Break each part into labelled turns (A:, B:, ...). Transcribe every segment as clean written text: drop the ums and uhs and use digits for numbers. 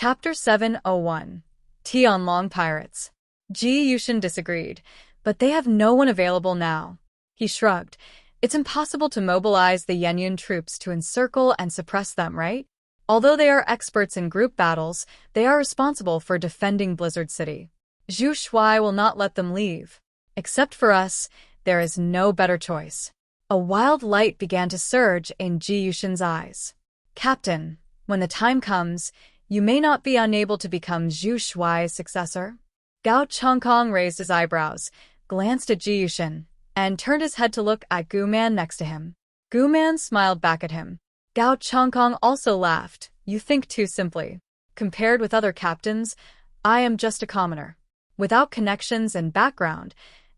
A: Chapter 701. Tianlong Pirates. Ji Yushin disagreed, but they have no one available now. He shrugged. It's impossible to mobilize the Yanyan troops to encircle and suppress them, right? Although they are experts in group battles, they are responsible for defending Blizzard City. Zhu Shuai will not let them leave. Except for us, there is no better choice. A wild light began to surge in Ji Yushin's eyes. Captain, when the time comes, you may not be unable to become Zhu Shuai's successor. Gao Chongkong raised his eyebrows, glanced at Ji Yushin, and turned his head to look at Gu Man next to him. Gu Man smiled back at him. Gao Chongkong also laughed. You think too simply. Compared with other captains, I am just a commoner. Without connections and background,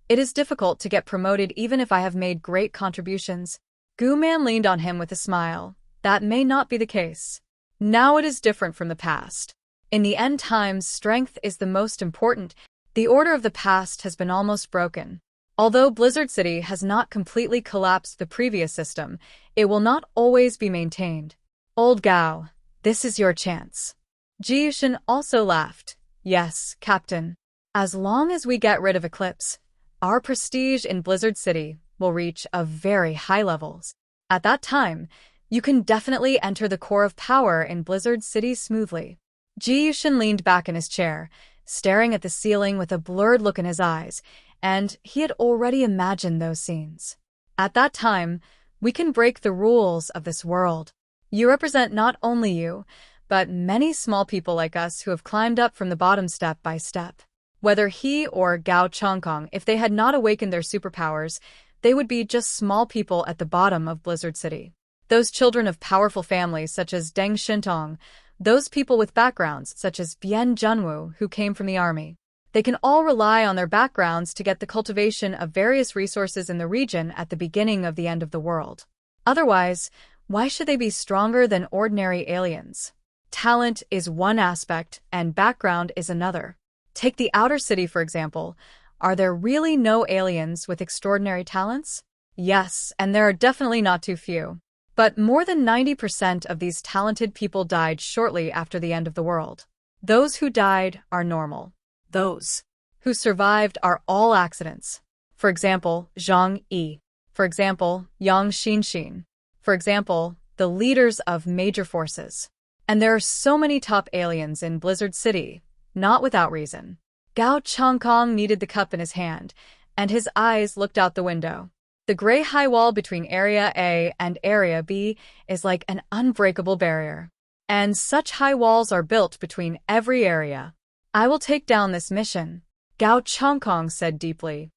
A: it is difficult to get promoted even if I have made great contributions. Gu Man leaned on him with a smile. That may not be the case. Now it is different from the past. In the end times, strength is the most important. The order of the past has been almost broken. Although Blizzard City has not completely collapsed the previous system, it will not always be maintained. Old Gao, this is your chance. Ji Yushin also laughed. Yes, Captain. As long as we get rid of Eclipse, our prestige in Blizzard City will reach a very high levels. At that time, you can definitely enter the core of power in Blizzard City smoothly. Ji Yushin leaned back in his chair, staring at the ceiling with a blurred look in his eyes, and he had already imagined those scenes. At that time, we can break the rules of this world. You represent not only you, but many small people like us who have climbed up from the bottom step by step. Whether he or Gao Chongkong, if they had not awakened their superpowers, they would be just small people at the bottom of Blizzard City. Those children of powerful families such as Deng Shintong, those people with backgrounds such as Bian Junwu who came from the army. They can all rely on their backgrounds to get the cultivation of various resources in the region at the beginning of the end of the world. Otherwise, why should they be stronger than ordinary aliens? Talent is one aspect and background is another. Take the outer city, for example. Are there really no aliens with extraordinary talents? Yes, and there are definitely not too few. But more than 90% of these talented people died shortly after the end of the world. Those who died are normal. Those who survived are all accidents. For example, Zhang Yi. For example, Yang Xinxin. For example, the leaders of major forces. And there are so many top aliens in Blizzard City, not without reason. Gao Chongkong kneaded the cup in his hand, and his eyes looked out the window. The gray high wall between Area A and Area B is like an unbreakable barrier. And such high walls are built between every area. I will take down this mission, Gao Chongkong said deeply.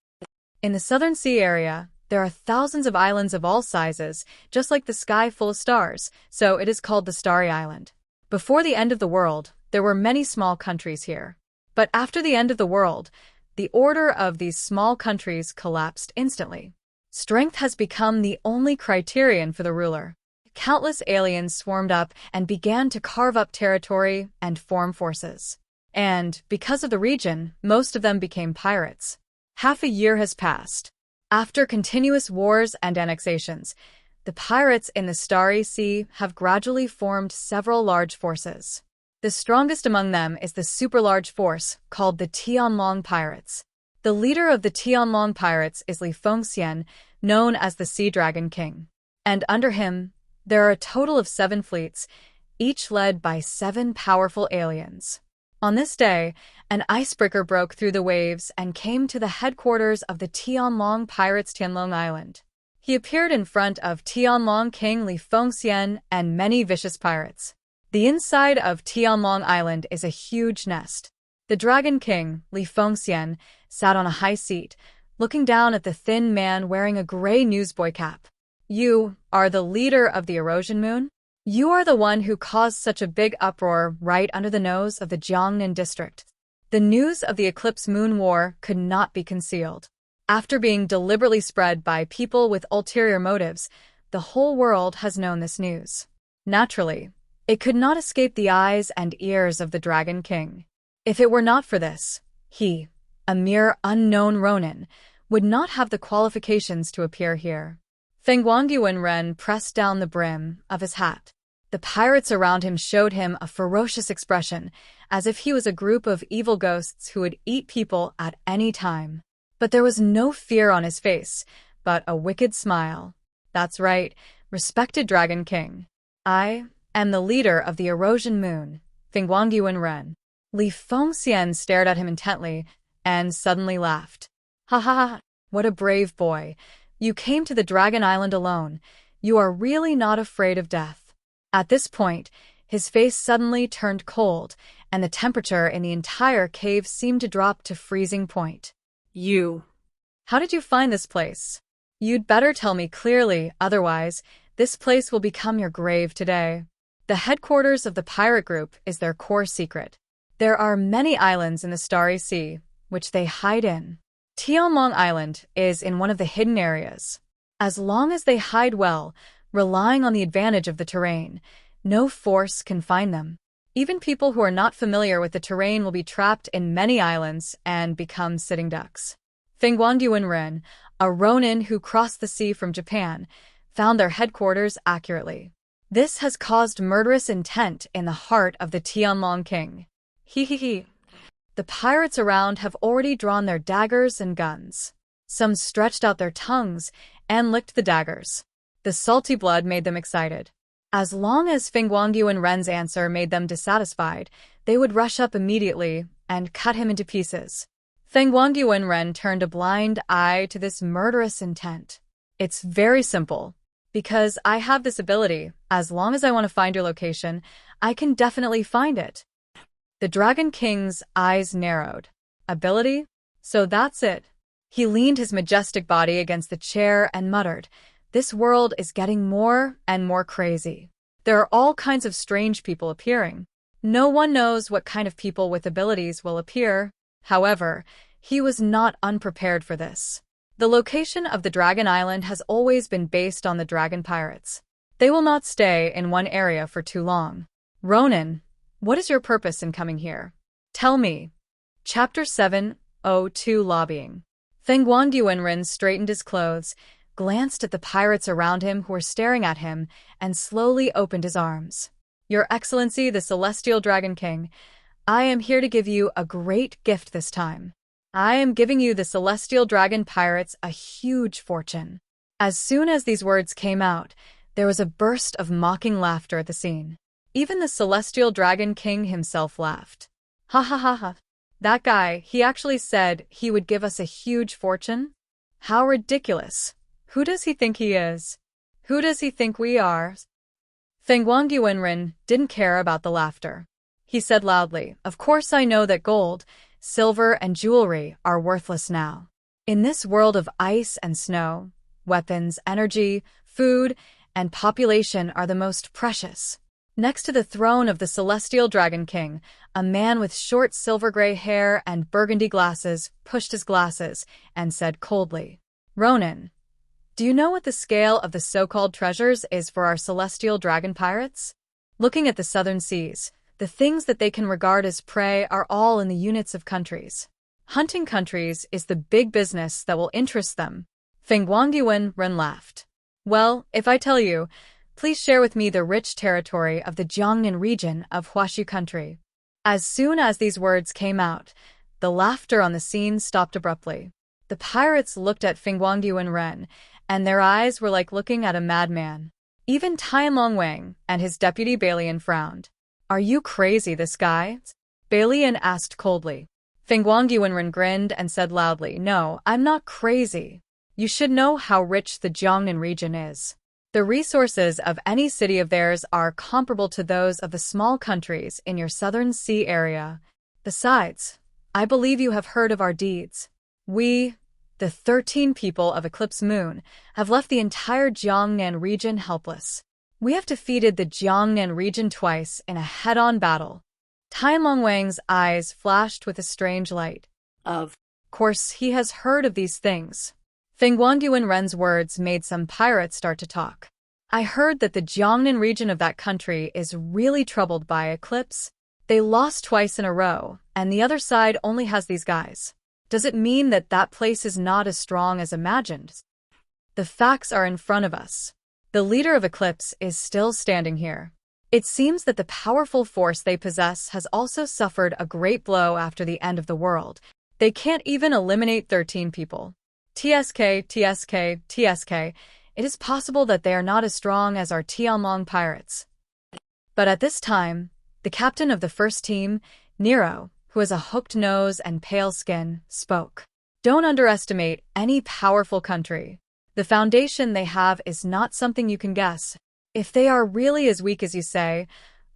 A: In the Southern Sea area, there are thousands of islands of all sizes, just like the sky full of stars, so it is called the Starry Island. Before the end of the world, there were many small countries here. But after the end of the world, the order of these small countries collapsed instantly. Strength has become the only criterion for the ruler. Countless aliens swarmed up and began to carve up territory and form forces. And, because of the region, most of them became pirates. Half a year has passed. After continuous wars and annexations, the pirates in the Starry Sea have gradually formed several large forces. The strongest among them is the super-large force called the Tianlong Pirates. The leader of the Tianlong Pirates is Li Fengxian, known as the Sea Dragon King. And under him, there are a total of 7 fleets, each led by 7 powerful aliens. On this day, an icebreaker broke through the waves and came to the headquarters of the Tianlong Pirates Tianlong Island. He appeared in front of Tianlong King Li Fengxian and many vicious pirates. The inside of Tianlong Island is a huge nest. The Dragon King, Li Fengxian, sat on a high seat, looking down at the thin man wearing a gray newsboy cap. You are the leader of the Erosion Moon? You are the one who caused such a big uproar right under the nose of the Jiangnan district. The news of the Eclipse Moon War could not be concealed. After being deliberately spread by people with ulterior motives, the whole world has known this news. Naturally, it could not escape the eyes and ears of the Dragon King. If it were not for this, he, a mere unknown Ronin, would not have the qualifications to appear here. Feng Guangyuan Ren pressed down the brim of his hat. The pirates around him showed him a ferocious expression, as if he was a group of evil ghosts who would eat people at any time. But there was no fear on his face, but a wicked smile. That's right, respected Dragon King. I am the leader of the Erosion Moon, Fengguangyuan Ren. Li Fengxian stared at him intently and suddenly laughed. Ha ha ha, what a brave boy. You came to the Dragon Island alone. You are really not afraid of death. At this point, his face suddenly turned cold, and the temperature in the entire cave seemed to drop to freezing point. How did you find this place? You'd better tell me clearly, otherwise, this place will become your grave today. The headquarters of the pirate group is their core secret. There are many islands in the Starry Sea, which they hide in. Tianlong Island is in one of the hidden areas. As long as they hide well, relying on the advantage of the terrain, no force can find them. Even people who are not familiar with the terrain will be trapped in many islands and become sitting ducks. Fengguangyuan Ren, a Ronin who crossed the sea from Japan, found their headquarters accurately. This has caused murderous intent in the heart of the Tianlong king. He. The pirates around have already drawn their daggers and guns. Some stretched out their tongues and licked the daggers. The salty blood made them excited. As long as Fengguangyuan Ren's answer made them dissatisfied, they would rush up immediately and cut him into pieces. Fengguangyuan Ren turned a blind eye to this murderous intent. It's very simple. Because I have this ability, as long as I want to find your location, I can definitely find it. The Dragon King's eyes narrowed. Ability? So that's it. He leaned his majestic body against the chair and muttered, "This world is getting more and more crazy. There are all kinds of strange people appearing. No one knows what kind of people with abilities will appear." However, he was not unprepared for this. The location of the Dragon Island has always been based on the dragon pirates. They will not stay in one area for too long. Ronin, what is your purpose in coming here? Tell me. Chapter 702 Lobbying. Fengguangyuan Ren straightened his clothes, glanced at the pirates around him who were staring at him, and slowly opened his arms. Your Excellency, the Celestial Dragon King, I am here to give you a great gift this time. I am giving you the Celestial Dragon Pirates a huge fortune. As soon as these words came out, there was a burst of mocking laughter at the scene. Even the Celestial Dragon King himself laughed. Ha ha ha ha. That guy, he actually said he would give us a huge fortune? How ridiculous. Who does he think he is? Who does he think we are? Fengguangyuan Ren didn't care about the laughter. He said loudly, "Of course I know that gold, silver, and jewelry are worthless now. In this world of ice and snow, weapons, energy, food, and population are the most precious." Next to the throne of the Celestial Dragon King, a man with short silver-gray hair and burgundy glasses pushed his glasses and said coldly, "Ronin, do you know what the scale of the so-called treasures is for our Celestial Dragon Pirates? Looking at the southern seas, the things that they can regard as prey are all in the units of countries. Hunting countries is the big business that will interest them." Fengguangyuan Ren laughed. "Well, if I tell you, please share with me the rich territory of the Jiangnan region of Huaxu country." As soon as these words came out, the laughter on the scene stopped abruptly. The pirates looked at Fengguangyuan Ren, and their eyes were like looking at a madman. Even Tianlong Wang and his deputy Balian frowned. "Are you crazy, this guy?" Balian asked coldly. Fengguangyuan Ren grinned and said loudly, "No, I'm not crazy. You should know how rich the Jiangnan region is. The resources of any city of theirs are comparable to those of the small countries in your southern sea area. Besides, I believe you have heard of our deeds. We, the 13 people of Eclipse Moon, have left the entire Jiangnan region helpless. We have defeated the Jiangnan region twice in a head-on battle." Tianlong Wang's eyes flashed with a strange light. Of course, he has heard of these things. Fengguangyuan Ren's words made some pirates start to talk. "I heard that the Jiangnan region of that country is really troubled by Eclipse. They lost twice in a row, and the other side only has these guys. Does it mean that that place is not as strong as imagined? The facts are in front of us. The leader of Eclipse is still standing here. It seems that the powerful force they possess has also suffered a great blow after the end of the world. They can't even eliminate 13 people. TSK, TSK, TSK. It is possible that they are not as strong as our Tianlong pirates. But at this time, the captain of the first team, Nero, who has a hooked nose and pale skin, spoke. Don't underestimate any powerful country. The foundation they have is not something you can guess. If they are really as weak as you say,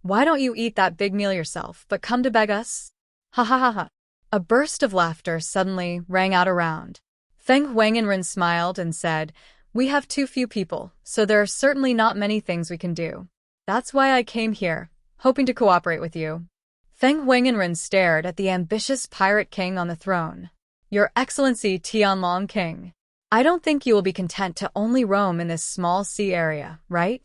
A: why don't you eat that big meal yourself, but come to beg us? Ha ha ha ha. A burst of laughter suddenly rang out around. Feng Huangenren smiled and said, We have too few people, so there are certainly not many things we can do. That's why I came here, hoping to cooperate with you. Feng Huangenren stared at the ambitious pirate king on the throne. Your Excellency Tianlong King, I don't think you will be content to only roam in this small sea area, right?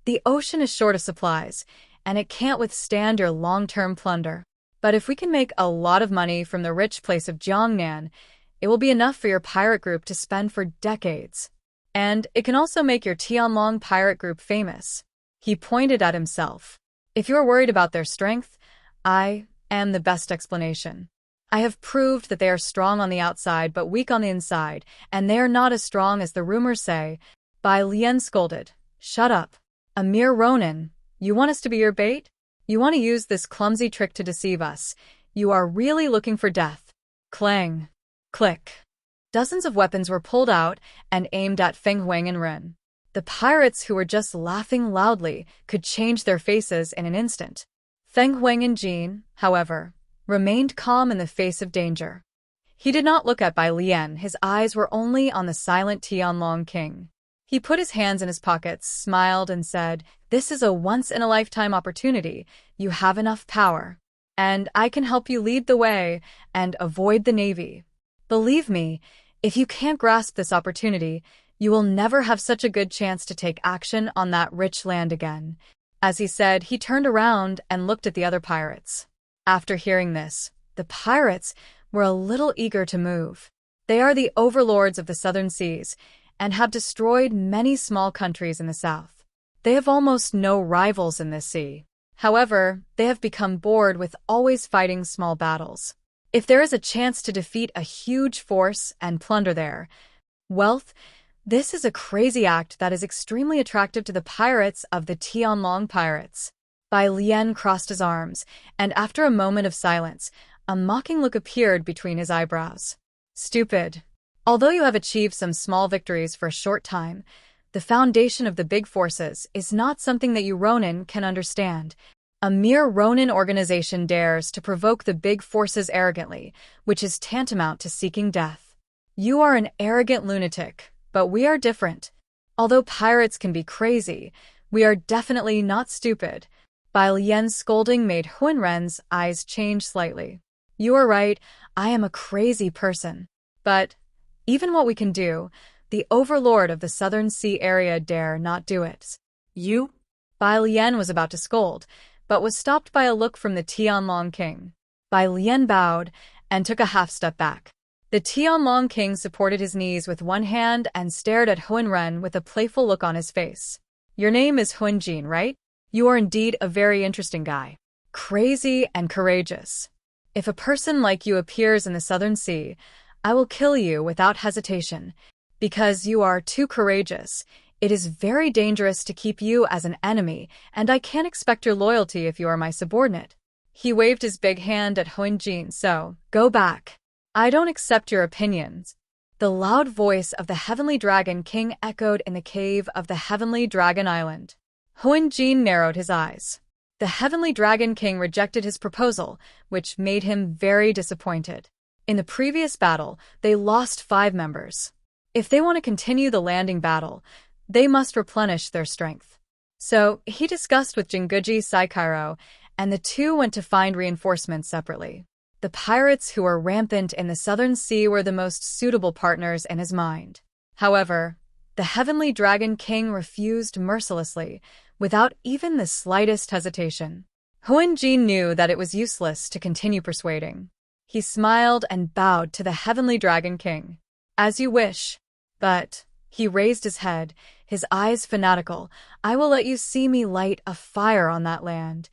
A: The ocean is short of supplies, and it can't withstand your long-term plunder. But if we can make a lot of money from the rich place of Jiangnan, it will be enough for your pirate group to spend for decades. And it can also make your Tianlong pirate group famous. He pointed at himself. If you're worried about their strength, I am the best explanation. I have proved that they are strong on the outside but weak on the inside, and they are not as strong as the rumors say. Bai Lian scolded. Shut up. A mere Ronin. You want us to be your bait? You want to use this clumsy trick to deceive us. You are really looking for death. Clang. Click. Dozens of weapons were pulled out and aimed at Feng Huangenren. The pirates who were just laughing loudly could change their faces in an instant. Feng Huangenjin, however, remained calm in the face of danger. He did not look at Bai Lian, his eyes were only on the silent Tianlong King. He put his hands in his pockets, smiled, and said, This is a once-in-a-lifetime opportunity. You have enough power. And I can help you lead the way and avoid the Navy. Believe me, if you can't grasp this opportunity, you will never have such a good chance to take action on that rich land again. As he said, he turned around and looked at the other pirates. After hearing this, the pirates were a little eager to move. They are the overlords of the southern seas and have destroyed many small countries in the south. They have almost no rivals in this sea. However, they have become bored with always fighting small battles. If there is a chance to defeat a huge force and plunder their wealth, this is a crazy act that is extremely attractive to the pirates of the Tianlong pirates. Bai Lian crossed his arms, and after a moment of silence, a mocking look appeared between his eyebrows. Stupid. Although you have achieved some small victories for a short time, the foundation of the big forces is not something that you Ronin can understand. A mere Ronin organization dares to provoke the big forces arrogantly, which is tantamount to seeking death. You are an arrogant lunatic, but we are different. Although pirates can be crazy, we are definitely not stupid. Bai Lian's scolding made Huanren's eyes change slightly. You are right, I am a crazy person. But even what we can do, the overlord of the southern sea area dare not do it. You? Bai Lian was about to scold, but was stopped by a look from the Tianlong King. Bai Lian bowed and took a half-step back. The Tianlong King supported his knees with one hand and stared at Huanren with a playful look on his face. Your name is Huanjin, right? You are indeed a very interesting guy. Crazy and courageous. If a person like you appears in the southern sea, I will kill you without hesitation. Because you are too courageous, it is very dangerous to keep you as an enemy, and I can't expect your loyalty if you are my subordinate. He waved his big hand at Huanjin, so, go back. I don't accept your opinions. The loud voice of the Heavenly Dragon King echoed in the cave of the Heavenly Dragon Island. Huanjin narrowed his eyes. The Heavenly Dragon King rejected his proposal, which made him very disappointed. In the previous battle, they lost 5 members. If they want to continue the landing battle, they must replenish their strength. So, he discussed with Jinguji Saikairo, and the two went to find reinforcements separately. The pirates who were rampant in the southern sea were the most suitable partners in his mind. However, the Heavenly Dragon King refused mercilessly, without even the slightest hesitation. Huanjin knew that it was useless to continue persuading. He smiled and bowed to the Heavenly Dragon King. As you wish. But he raised his his eyes fanatical. "I will let you see me light a fire on that land."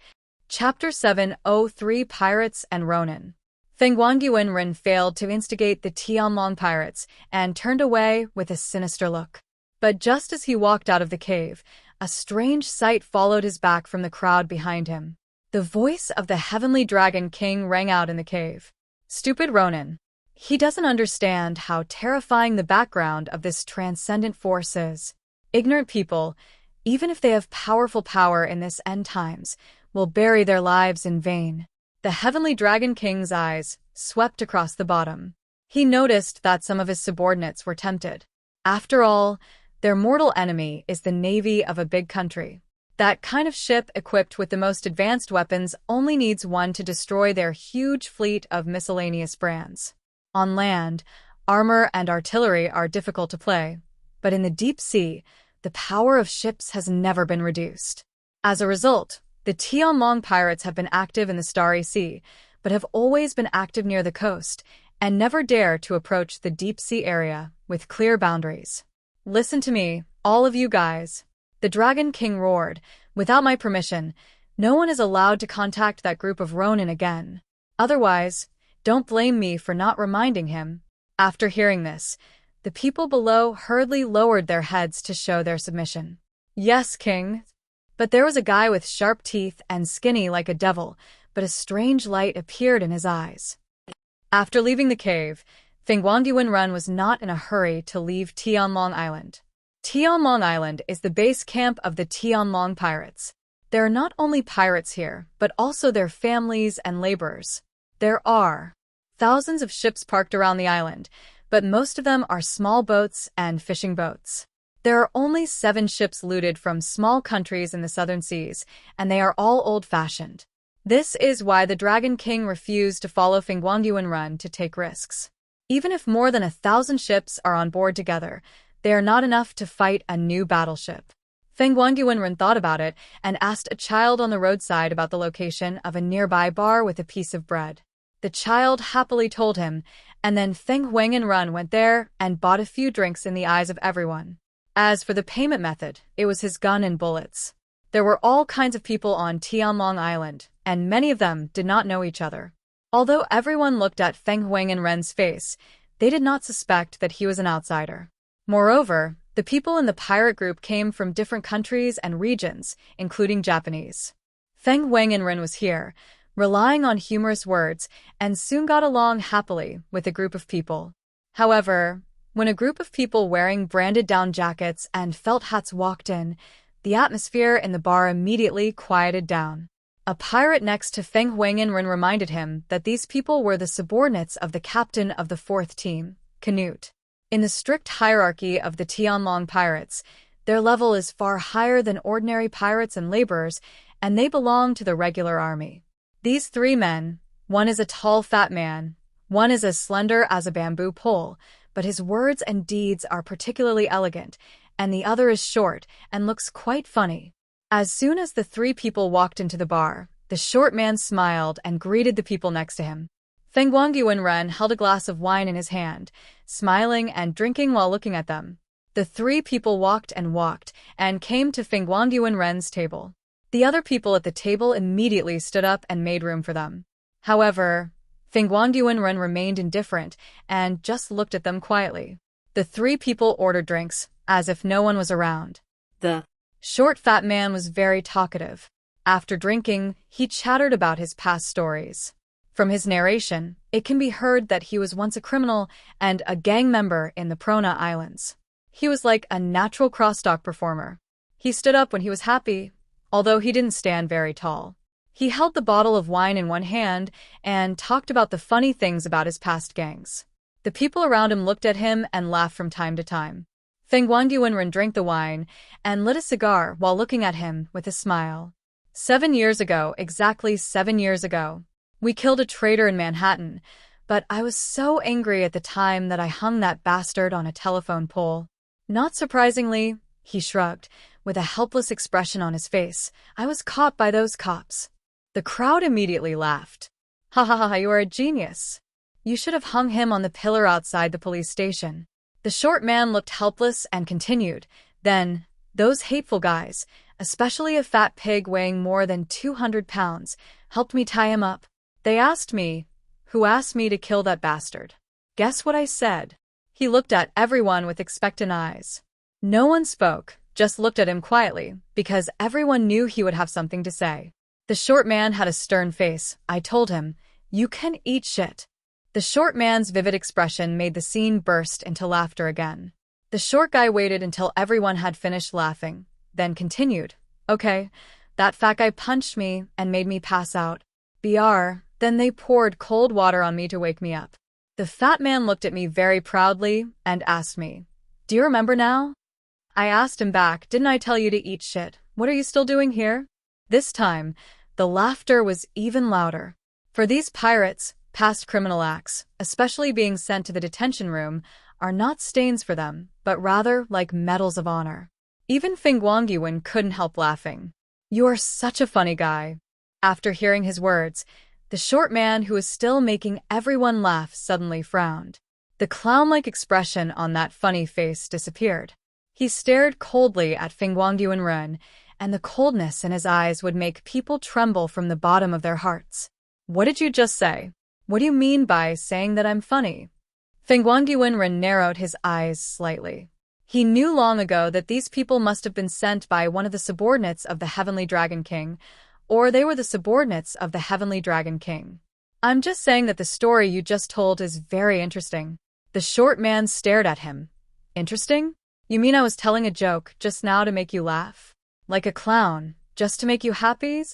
A: Chapter 703 Pirates and Ronin. Feng Yuanren failed to instigate the Tianlong pirates and turned away with a sinister look. But just as he walked out of the cave, a strange sight followed his back from the crowd behind him. The voice of the Heavenly Dragon King rang out in the cave. "Stupid Ronin. He doesn't understand how terrifying the background of this transcendent force is. Ignorant people, even if they have powerful power in this end times, will bury their lives in vain." The Heavenly Dragon King's eyes swept across the bottom. He noticed that some of his subordinates were tempted. After all, their mortal enemy is the navy of a big country. That kind of ship equipped with the most advanced weapons only needs one to destroy their huge fleet of miscellaneous brands. On land, armor and artillery are difficult to play, but in the deep sea, the power of ships has never been reduced. As a result, the Tianlong pirates have been active in the Starry Sea, but have always been active near the coast, and never dare to approach the deep sea area with clear boundaries. "Listen to me, all of you guys," the Dragon King roared. "Without my permission, no one is allowed to contact that group of Ronin again. Otherwise, don't blame me for not reminding him." After hearing this, the people below hurriedly lowered their heads to show their submission. "Yes, King." But there was a guy with sharp teeth and skinny like a devil, but a strange light appeared in his eyes. After leaving the cave, Feng Yuanren was not in a hurry to leave Tianlong Island. Tianlong Island is the base camp of the Tianlong pirates. There are not only pirates here, but also their families and laborers. There are thousands of ships parked around the island, but most of them are small boats and fishing boats. There are only 7 ships looted from small countries in the southern seas, and they are all old-fashioned. This is why the Dragon King refused to follow Feng Yuanren to take risks. Even if more than 1,000 ships are on board together, they are not enough to fight a new battleship. Feng Yuanren thought about it and asked a child on the roadside about the location of a nearby bar with a piece of bread. The child happily told him, and then Feng Yuanren went there and bought a few drinks in the eyes of everyone. As for the payment method, it was his gun and bullets. There were all kinds of people on Tianlong Island, and many of them did not know each other. Although everyone looked at Feng Yuanren's face, they did not suspect that he was an outsider. Moreover, the people in the pirate group came from different countries and regions, including Japanese. Feng Yuanren was here, relying on humorous words, and soon got along happily with a group of people. However, when a group of people wearing branded-down jackets and felt hats walked in, the atmosphere in the bar immediately quieted down. A pirate next to Feng Yuanren reminded him that these people were the subordinates of the captain of the 4th team, Canute. In the strict hierarchy of the Tianlong pirates, their level is far higher than ordinary pirates and laborers, and they belong to the regular army. These 3 men, one is a tall fat man, one is as slender as a bamboo pole, but his words and deeds are particularly elegant, and the other is short and looks quite funny. As soon as the 3 people walked into the bar, the short man smiled and greeted the people next to him. Feng Yuanren held a glass of wine in his hand, smiling and drinking while looking at them. The 3 people walked and came to Feng Yuanren's table. The other people at the table immediately stood up and made room for them. However, Feng Yuanren remained indifferent and just looked at them quietly. The 3 people ordered drinks, as if no one was around. The short fat man was very talkative. After drinking, he chattered about his past stories. From his narration, it can be heard that he was once a criminal and a gang member in the Prona Islands. He was like a natural crosstalk performer. He stood up when he was happy, although he didn't stand very tall. He held the bottle of wine in one hand and talked about the funny things about his past gangs. The people around him looked at him and laughed from time to time. Feng Yuanren drank the wine and lit a cigar while looking at him with a smile. 7 years ago, exactly 7 years ago, we killed a traitor in Manhattan, but I was so angry at the time that I hung that bastard on a telephone pole. Not surprisingly, he shrugged, with a helpless expression on his face. I was caught by those cops. The crowd immediately laughed. Ha ha ha, you are a genius. You should have hung him on the pillar outside the police station. The short man looked helpless and continued, then, Those hateful guys, especially a fat pig weighing more than 200 pounds, helped me tie him up. They asked me, who asked me to kill that bastard? Guess what I said? He looked at everyone with expectant eyes. No one spoke, just looked at him quietly, because everyone knew he would have something to say. The short man had a stern face. I told him, "You can eat shit." The short man's vivid expression made the scene burst into laughter again. The short guy waited until everyone had finished laughing, then continued, "Okay, that fat guy punched me and made me pass out. Then they poured cold water on me to wake me up." The fat man looked at me very proudly and asked me, "Do you remember now?" I asked him back, "Didn't I tell you to eat shit? What are you still doing here?" This time, the laughter was even louder. For these pirates, past criminal acts, especially being sent to the detention room, are not stains for them, but rather like medals of honor. Even Liang Yue couldn't help laughing. "You are such a funny guy." After hearing his words, the short man who was still making everyone laugh suddenly frowned. The clown-like expression on that funny face disappeared. He stared coldly at Liang Yue and the coldness in his eyes would make people tremble from the bottom of their hearts. "What did you just say? What do you mean by saying that I'm funny?" Liang Yue narrowed his eyes slightly. He knew long ago that these people must have been sent by one of the subordinates of the Heavenly Dragon King, or they were the subordinates of the Heavenly Dragon King. "I'm just saying that the story you just told is very interesting." The short man stared at him. "Interesting? You mean I was telling a joke just now to make you laugh? Like a clown, just to make you happy?"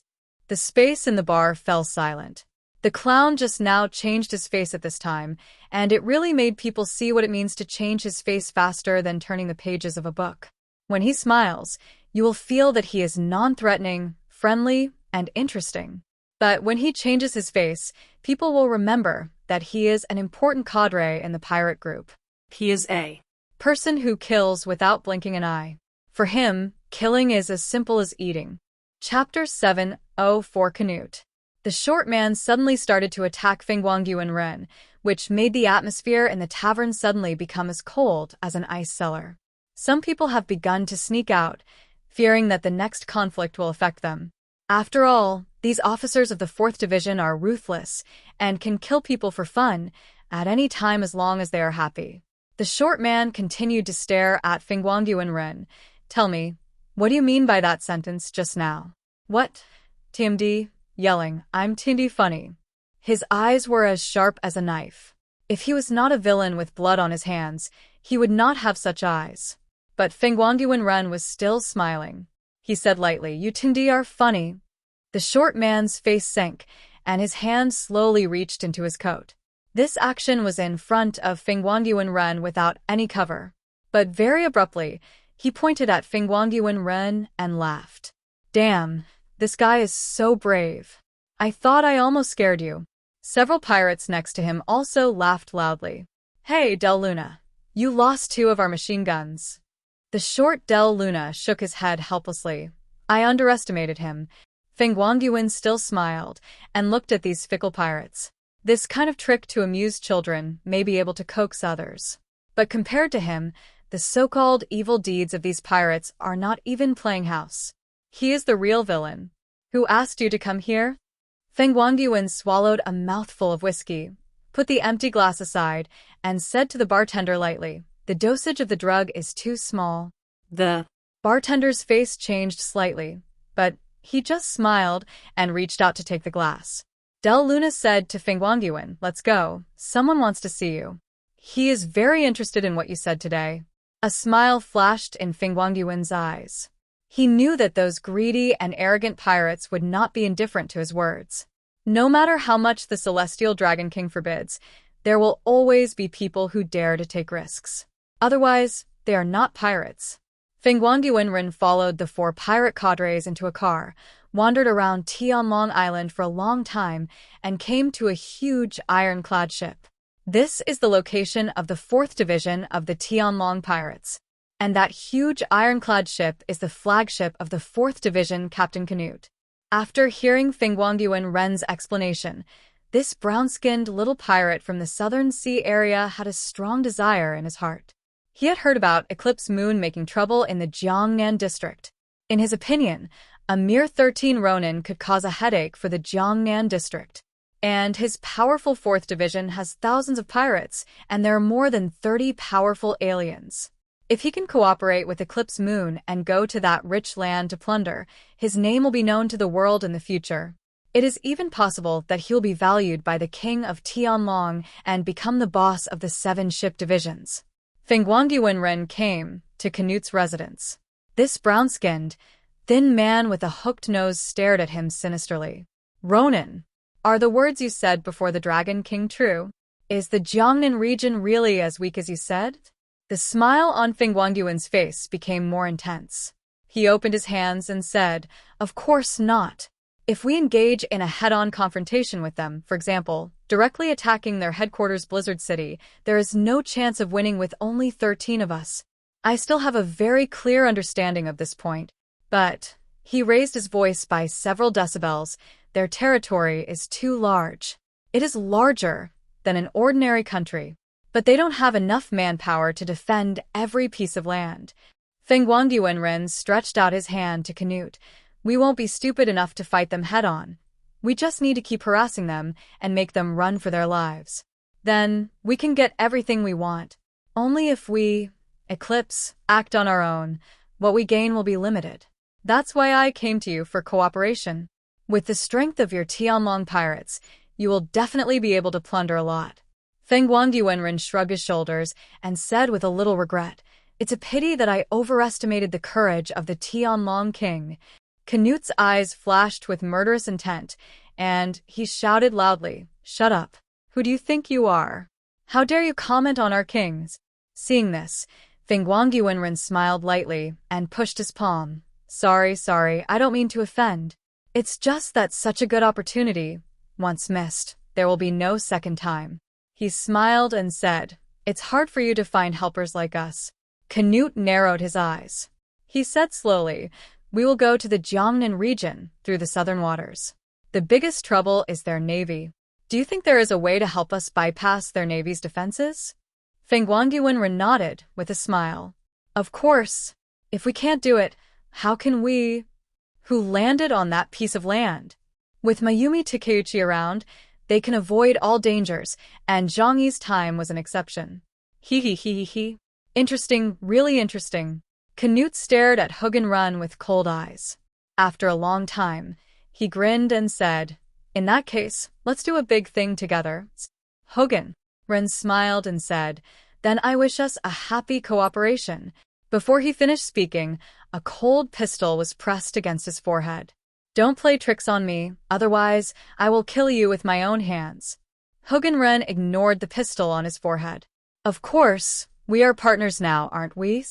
A: The space in the bar fell silent. The clown just now changed his face at this time, and it really made people see what it means to change his face faster than turning the pages of a book. When he smiles, you will feel that he is non-threatening, friendly, and interesting. But when he changes his face, people will remember that he is an important cadre in the pirate group. He is a person who kills without blinking an eye. For him, killing is as simple as eating. Chapter 704 Canute. The short man suddenly started to attack Liang Yue, which made the atmosphere in the tavern suddenly become as cold as an ice cellar. Some people have begun to sneak out, fearing that the next conflict will affect them. After all, these officers of the 4th Division are ruthless and can kill people for fun at any time as long as they are happy. The short man continued to stare at Liang Yue. "Tell me, what do you mean by that sentence just now?" "What?" TMD, yelling, "I'm TMD funny." His eyes were as sharp as a knife. If he was not a villain with blood on his hands, he would not have such eyes. But Liang Yue was still smiling. He said lightly, "You TMD are funny." The short man's face sank, and his hand slowly reached into his coat. This action was in front of Liang Yue without any cover. But very abruptly, he pointed at Liang Yue and laughed. "Damn, this guy is so brave. I thought I almost scared you." Several pirates next to him also laughed loudly. "Hey, Del Luna, you lost 2 of our machine guns." The short Del Luna shook his head helplessly. "I underestimated him." Liang Yue still smiled and looked at these fickle pirates. This kind of trick to amuse children may be able to coax others. But compared to him, the so-called evil deeds of these pirates are not even playing house. He is the real villain. "Who asked you to come here?" Liang Yue swallowed a mouthful of whiskey, put the empty glass aside, and said to the bartender lightly, "The dosage of the drug is too small." The bartender's face changed slightly, but he just smiled and reached out to take the glass. Del Luna said to Liang Yue, "Let's go. Someone wants to see you. He is very interested in what you said today." A smile flashed in Liang Yue's eyes. He knew that those greedy and arrogant pirates would not be indifferent to his words. No matter how much the Celestial Dragon King forbids, there will always be people who dare to take risks. Otherwise, they are not pirates. Liang Yue followed the 4 pirate cadres into a car, wandered around Tianlong Island for a long time, and came to a huge ironclad ship. This is the location of the 4th Division of the Tianlong Pirates. And that huge ironclad ship is the flagship of the 4th Division Captain Canute. After hearing Liang Yue's explanation, this brown-skinned little pirate from the Southern Sea area had a strong desire in his heart. He had heard about Eclipse Moon making trouble in the Jiangnan district. In his opinion, a mere 13 Ronin could cause a headache for the Jiangnan district. And his powerful 4th Division has thousands of pirates, and there are more than 30 powerful aliens. If he can cooperate with Eclipse Moon and go to that rich land to plunder, his name will be known to the world in the future. It is even possible that he will be valued by the king of Tianlong and become the boss of the 7 ship divisions. Fengguangyuanren came to Canute's residence. This brown-skinned, thin man with a hooked nose stared at him sinisterly. Ronin, are the words you said before the Dragon King true? Is the Jiangnan region really as weak as you said? The smile on Fengguangyuan's face became more intense. He opened his hands and said, "Of course not. If we engage in a head-on confrontation with them, for example, directly attacking their headquarters Blizzard City, there is no chance of winning with only 13 of us. I still have a very clear understanding of this point, but," he raised his voice by several decibels, "their territory is too large. It is larger than an ordinary country, but they don't have enough manpower to defend every piece of land." Fengguangyuanren stretched out his hand to Canute. "We won't be stupid enough to fight them head-on. We just need to keep harassing them and make them run for their lives. Then, we can get everything we want. Only if we, Eclipse, act on our own, what we gain will be limited. That's why I came to you for cooperation. With the strength of your Tianlong pirates, you will definitely be able to plunder a lot." Fengguangyuanren shrugged his shoulders and said with a little regret, "It's a pity that I overestimated the courage of the Tianlong king." Canute's eyes flashed with murderous intent, and he shouted loudly, "Shut up! Who do you think you are? How dare you comment on our kings?" Seeing this, Fengguangyuanren smiled lightly and pushed his palm. Sorry, I don't mean to offend. It's just that such a good opportunity, once missed, there will be no second time." He smiled and said, "It's hard for you to find helpers like us." Canute narrowed his eyes. He said slowly, "We will go to the Jiangnan region through the southern waters. The biggest trouble is their navy. Do you think there is a way to help us bypass their navy's defenses?" Fengguangyuanren nodded with a smile. "Of course. If we can't do it, how can we?" "Who landed on that piece of land? With Mayumi Takeuchi around, they can avoid all dangers, and Zhang Yi's time was an exception." He. Interesting, really interesting. Canute stared at Hugenrun with cold eyes. After a long time, he grinned and said, "In that case, let's do a big thing together." Hugenrun smiled and said, "Then I wish us a happy cooperation." Before he finished speaking, a cold pistol was pressed against his forehead. "Don't play tricks on me, otherwise I will kill you with my own hands." Hugenrun ignored the pistol on his forehead. "Of course, we are partners now, aren't we?"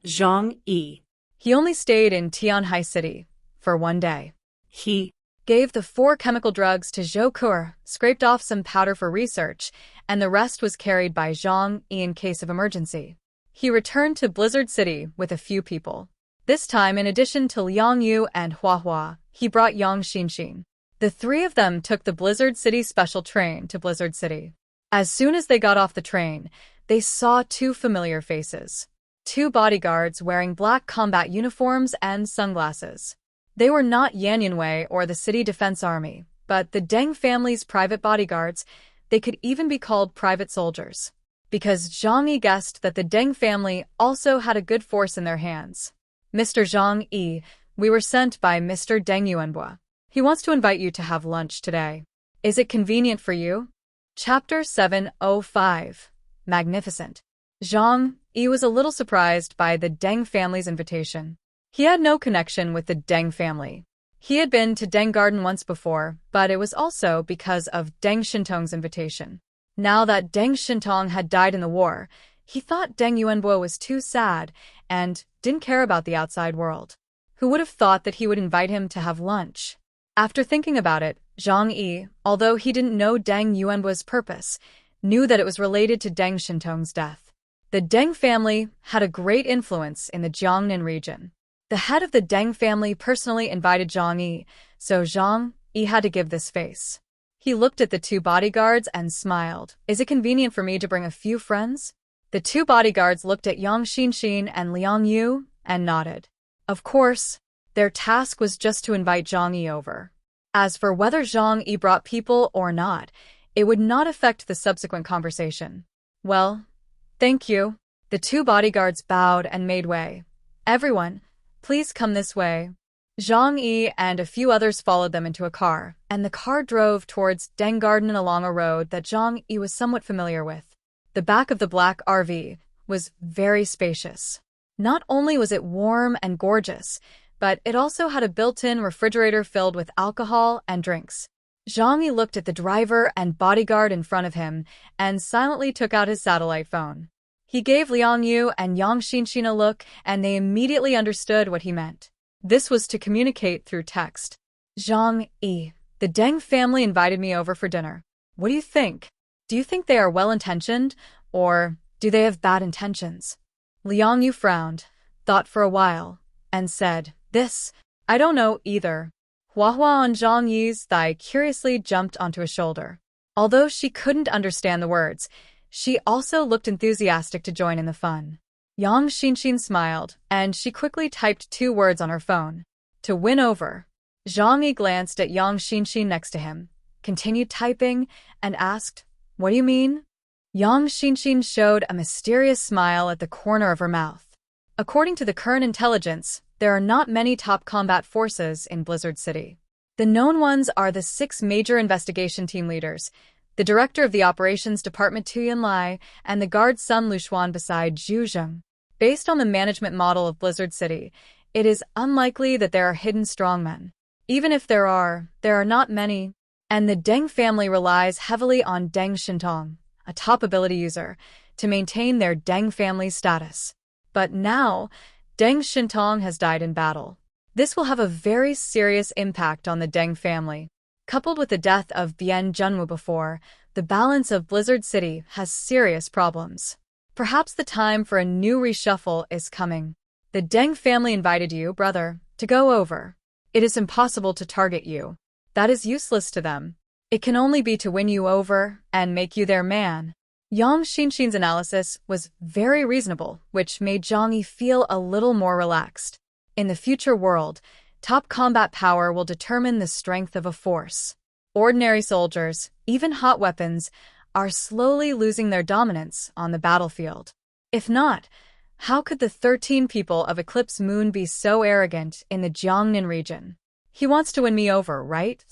B: Zhang Yi.
A: He only stayed in Tianhai City for one day.
B: He
A: gave the 4 chemical drugs to Zhou Kur, scraped off some powder for research, and the rest was carried by Zhang Yi in case of emergency. He returned to Blizzard City with a few people. This time, in addition to Liang Yue and Hua, he brought Yang Xinxin. The 3 of them took the Blizzard City special train to Blizzard City. As soon as they got off the train, they saw 2 familiar faces. 2 bodyguards wearing black combat uniforms and sunglasses. They were not Liang Yue or the City Defense Army, but the Deng family's private bodyguards. They could even be called private soldiers, because Zhang Yi guessed that the Deng family also had a good force in their hands. "Mr. Zhang Yi, we were sent by Mr. Deng Yuanbo. He wants to invite you to have lunch today. Is it convenient for you?" Chapter 705. Magnificent. Zhang Yi was a little surprised by the Deng family's invitation. He had no connection with the Deng family. He had been to Deng Garden once before, but it was also because of Deng Shintong's invitation. Now that Deng Shintong had died in the war, he thought Deng Yuanbo was too sad and didn't care about the outside world. Who would have thought that he would invite him to have lunch? After thinking about it, Zhang Yi, although he didn't know Deng Yuanbo's purpose, knew that it was related to Deng Shintong's death. The Deng family had a great influence in the Jiangnan region. The head of the Deng family personally invited Zhang Yi, so Zhang Yi had to give this face. He looked at the 2 bodyguards and smiled. "Is it convenient for me to bring a few friends?" The two bodyguards looked at Yang Xinxin and Liang Yue and nodded. Of course, their task was just to invite Zhang Yi over. As for whether Zhang Yi brought people or not, it would not affect the subsequent conversation. Well, thank you. The two bodyguards bowed and made way. Everyone, please come this way. Zhang Yi and a few others followed them into a car, and the car drove towards Deng Garden along a road that Zhang Yi was somewhat familiar with. The back of the black RV was very spacious. Not only was it warm and gorgeous, but it also had a built-in refrigerator filled with alcohol and drinks. Zhang Yi looked at the driver and bodyguard in front of him and silently took out his satellite phone. He gave Liang Yue and Yang Xinxin a look, and they immediately understood what he meant. This was to communicate through text. Zhang Yi, the Deng family invited me over for dinner. What do you think? Do you think they are well-intentioned, or do they have bad intentions? Liang Yue frowned, thought for a while, and said, I don't know either. Huahua on Zhang Yi's thigh curiously jumped onto his shoulder. Although she couldn't understand the words, she also looked enthusiastic to join in the fun. Yang Xinxin smiled, and she quickly typed 2 words on her phone. To win over. Zhang Yi glanced at Yang Xinxin next to him, continued typing, and asked, What do you mean? Yang Xinxin showed a mysterious smile at the corner of her mouth. According to the current intelligence, there are not many top combat forces in Blizzard City. The known ones are the 6 major investigation team leaders, the director of the operations department Tianlong, and the guard Sun Lushuan beside Zhu Zheng. Based on the management model of Blizzard City, it is unlikely that there are hidden strongmen. Even if there are not many. And the Deng family relies heavily on Deng Shintong, a top ability user, to maintain their Deng family status. But now, Deng Shintong has died in battle. This will have a very serious impact on the Deng family. Coupled with the death of Bian Junwu before, the balance of Blizzard City has serious problems. Perhaps the time for a new reshuffle is coming. The Deng family invited you, brother, to go over. It is impossible to target you. That is useless to them. It can only be to win you over and make you their man. Yang Xinxin's analysis was very reasonable, which made Zhang Yi feel a little more relaxed. In the future world, top combat power will determine the strength of a force. Ordinary soldiers, even hot weapons, are slowly losing their dominance on the battlefield. If not, how could the 13 people of Eclipse Moon be so arrogant in the Jiangnan region? He wants to win me over, right?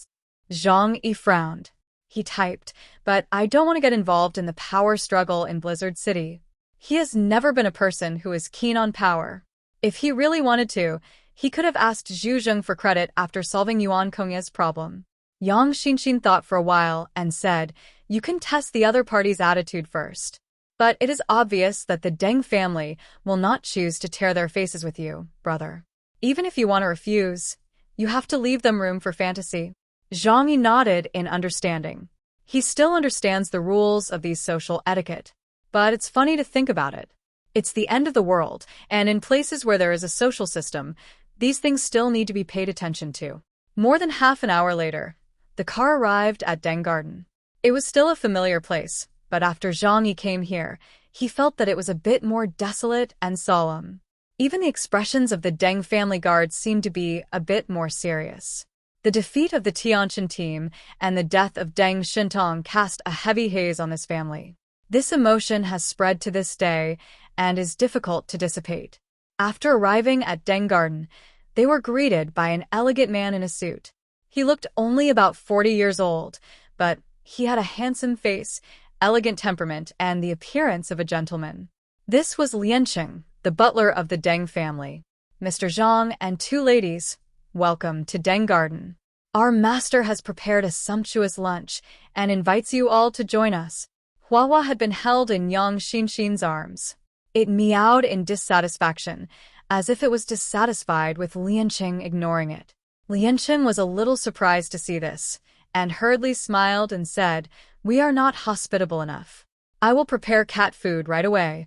A: Zhang Yi frowned. He typed, but I don't want to get involved in the power struggle in Blizzard City. He has never been a person who is keen on power. If he really wanted to, he could have asked Zhu Zheng for credit after solving Yuan Kongya's problem. Yang Xinxin thought for a while and said, You can test the other party's attitude first. But it is obvious that the Deng family will not choose to tear their faces with you, brother. Even if you want to refuse, you have to leave them room for fantasy. Zhang Yi nodded in understanding. He still understands the rules of these social etiquette. But it's funny to think about it. It's the end of the world, and in places where there is a social system, these things still need to be paid attention to. More than half an hour later, the car arrived at Deng Garden. It was still a familiar place, but after Zhang Yi came here, he felt that it was a bit more desolate and solemn. Even the expressions of the Deng family guards seemed to be a bit more serious. The defeat of the Tianlong team and the death of Deng Shintong cast a heavy haze on this family. This emotion has spread to this day and is difficult to dissipate. After arriving at Deng Garden, they were greeted by an elegant man in a suit. He looked only about 40 years old, but he had a handsome face, elegant temperament, and the appearance of a gentleman. This was Lianqing, the butler of the Deng family. Mr. Zhang and 2 ladies, welcome to Deng Garden. Our master has prepared a sumptuous lunch and invites you all to join us. Huahua had been held in Yang Xinxin's arms. It meowed in dissatisfaction, as if it was dissatisfied with Lianqing ignoring it. Lianqing was a little surprised to see this, and hurriedly smiled and said, We are not hospitable enough. I will prepare cat food right away.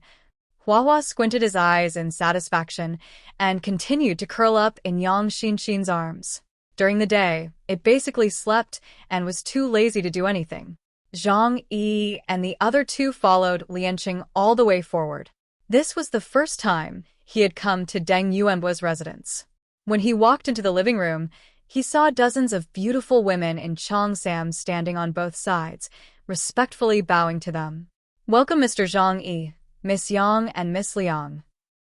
A: Huahua squinted his eyes in satisfaction and continued to curl up in Yang Xinxin's arms. During the day, it basically slept and was too lazy to do anything. Zhang Yi and the other two followed Lianqing all the way forward. This was the first time he had come to Deng Yuanbo's residence. When he walked into the living room, he saw dozens of beautiful women in cheongsams standing on both sides, respectfully bowing to them. "Welcome, Mr. Zhang Yi, Miss Yang and Miss Liang."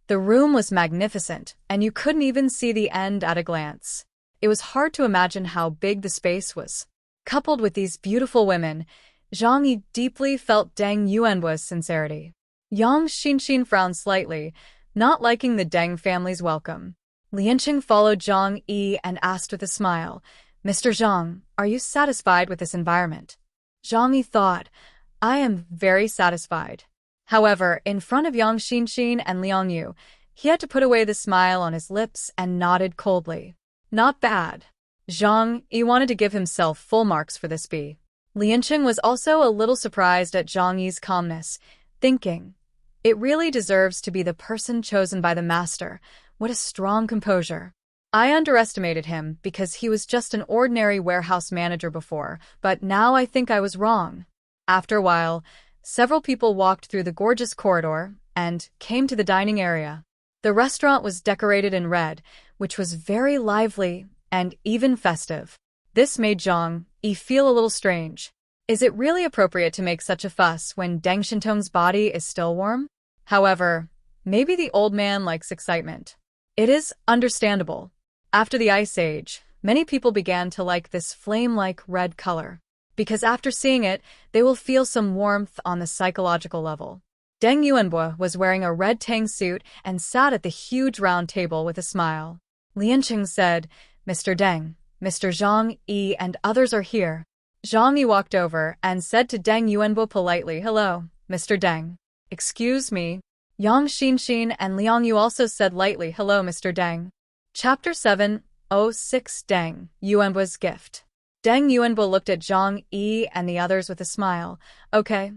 A: The room was magnificent, and you couldn't even see the end at a glance. It was hard to imagine how big the space was. Coupled with these beautiful women, Zhang Yi deeply felt Deng Yuanbo's sincerity. Yang Xinxin frowned slightly, not liking the Deng family's welcome. Lianqing followed Zhang Yi and asked with a smile, "Mr. Zhang, are you satisfied with this environment?" Zhang Yi thought, "I am very satisfied." However, in front of Yang Xinxin and Liang Yue, he had to put away the smile on his lips and nodded coldly. "Not bad." Zhang Yi wanted to give himself full marks for this bee. Lianqing was also a little surprised at Zhang Yi's calmness, thinking, "It really deserves to be the person chosen by the master. What a strong composure." I underestimated him because he was just an ordinary warehouse manager before, but now I think I was wrong. After a while, several people walked through the gorgeous corridor and came to the dining area. The restaurant was decorated in red, which was very lively and even festive. This made Zhang Yi feel a little strange. Is it really appropriate to make such a fuss when Deng Shintong's body is still warm? However, maybe the old man likes excitement. It is understandable. After the Ice Age, many people began to like this flame-like red color, because after seeing it, they will feel some warmth on the psychological level. Deng Yuanbo was wearing a red tang suit and sat at the huge round table with a smile. Lianqing said, "Mr. Deng, Mr. Zhang Yi and others are here." Zhang Yi walked over and said to Deng Yuanbo politely, "Hello, Mr. Deng." "Excuse me." Yang Xinxin and Liang Yue also said lightly, "Hello, Mr. Deng." Chapter 706 Deng Yuanbo's Gift. Deng Yuanbo looked at Zhang Yi and the others with a smile. Okay.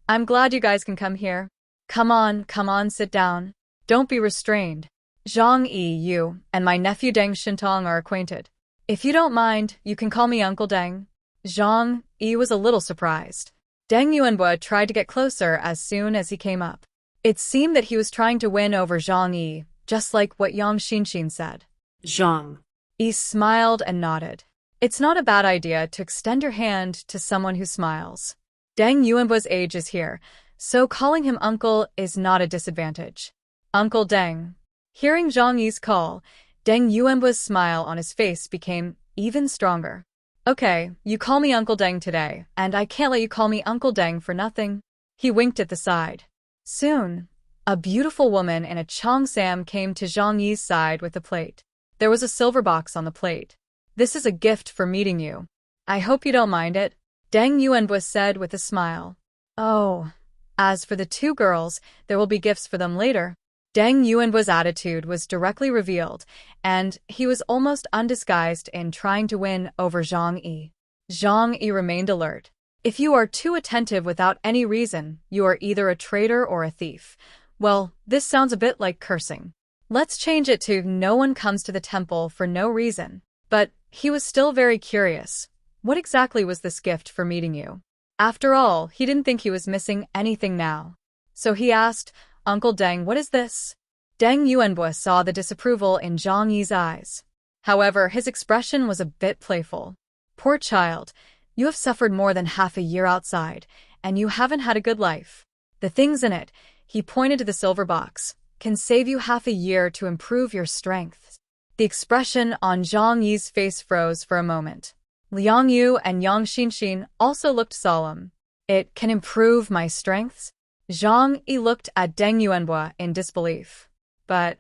A: I'm glad you guys can come here. Come on, sit down. Don't be restrained. Zhang Yi, you, and my nephew Deng Shintong are acquainted. If you don't mind, you can call me Uncle Deng." Zhang Yi was a little surprised. Deng Yuanbo tried to get closer as soon as he came up. It seemed that he was trying to win over Zhang Yi, just like what Yang Xinxin said.
B: Zhang
A: Yi smiled and nodded. It's not a bad idea to extend your hand to someone who smiles. Deng Yuanbo's age is here, so calling him uncle is not a disadvantage. "Uncle Deng." Hearing Zhang Yi's call, Deng Yuanbo's smile on his face became even stronger. "Okay, you call me Uncle Deng today, and I can't let you call me Uncle Deng for nothing." He winked at the side. Soon, a beautiful woman in a cheongsam came to Zhang Yi's side with a plate. There was a silver box on the plate. "This is a gift for meeting you. I hope you don't mind it," Deng Yuanbo said with a smile. "Oh, as for the two girls, there will be gifts for them later." Deng Yuanbo's attitude was directly revealed, and he was almost undisguised in trying to win over Zhang Yi. Zhang Yi remained alert. If you are too attentive without any reason, you are either a traitor or a thief. Well, this sounds a bit like cursing. Let's change it to no one comes to the temple for no reason. But he was still very curious. What exactly was this gift for meeting you? After all, he didn't think he was missing anything now. So he asked, "Uncle Deng, what is this?" Deng Yuanbo saw the disapproval in Zhang Yi's eyes. However, his expression was a bit playful. "Poor child, you have suffered more than half a year outside, and you haven't had a good life. The things in it," he pointed to the silver box, "can save you half a year to improve your strength." The expression on Zhang Yi's face froze for a moment. Liang Yue and Yang Xinxin also looked solemn. "It can improve my strengths?" Zhang Yi looked at Deng Yuanbo in disbelief. But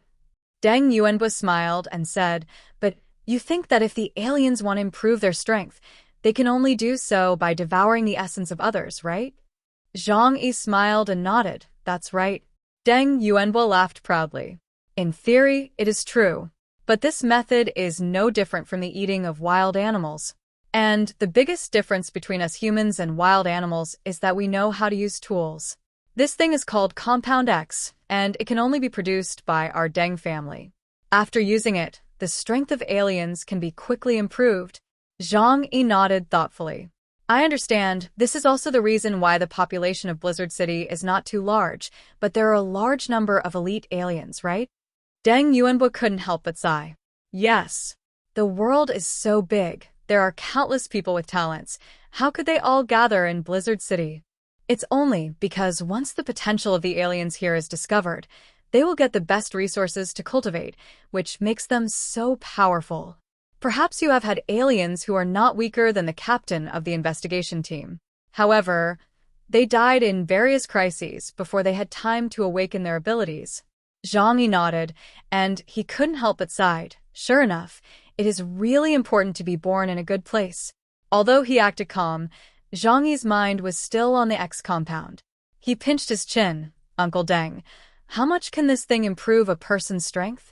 A: Deng Yuanbo smiled and said, "But you think that if the aliens want to improve their strength, they can only do so by devouring the essence of others, right?" Zhang Yi smiled and nodded. "That's right." Deng Yuanbo laughed proudly. "In theory, it is true. But this method is no different from the eating of wild animals. And the biggest difference between us humans and wild animals is that we know how to use tools. This thing is called Compound X, and it can only be produced by our Deng family. After using it, the strength of aliens can be quickly improved." Zhang Yi nodded thoughtfully. I understand. This is also the reason why the population of Blizzard City is not too large, but there are a large number of elite aliens, right? Deng Yuanbo couldn't help but sigh. Yes. The world is so big. There are countless people with talents. How could they all gather in Blizzard City? It's only because once the potential of the aliens here is discovered, they will get the best resources to cultivate, which makes them so powerful. Perhaps you have had aliens who are not weaker than the captain of the investigation team. However, they died in various crises before they had time to awaken their abilities. Zhang Yi nodded, and he couldn't help but sighed. Sure enough, it is really important to be born in a good place. Although he acted calm, Zhang Yi's mind was still on the X compound. He pinched his chin. Uncle Deng, how much can this thing improve a person's strength?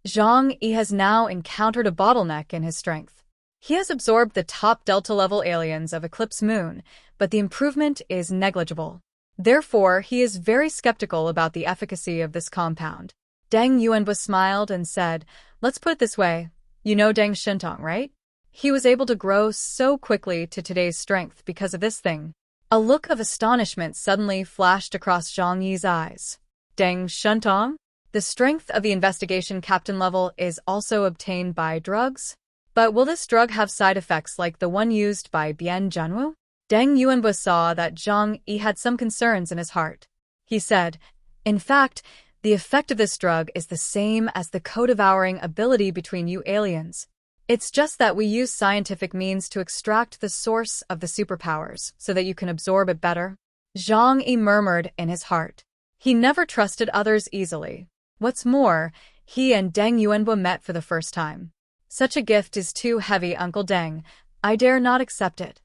A: Zhang Yi has now encountered a bottleneck in his strength. He has absorbed the top Delta-level aliens of Eclipse Moon, but the improvement is negligible. Therefore, he is very skeptical about the efficacy of this compound. Deng Yuanbo smiled and said, let's put it this way. You know Deng Shintong, right? He was able to grow so quickly to today's strength because of this thing. A look of astonishment suddenly flashed across Zhang Yi's eyes. Deng Shintong? The strength of the investigation captain level is also obtained by drugs? But will this drug have side effects like the one used by Bian Zhanwu? Deng Yuanbo saw that Zhang Yi had some concerns in his heart. He said, in fact, the effect of this drug is the same as the co-devouring ability between you aliens. It's just that we use scientific means to extract the source of the superpowers so that you can absorb it better. Zhang Yi murmured in his heart. He never trusted others easily. What's more, he and Deng Yuanbo met for the first time. Such a gift is too heavy, Uncle Deng. I dare not accept it.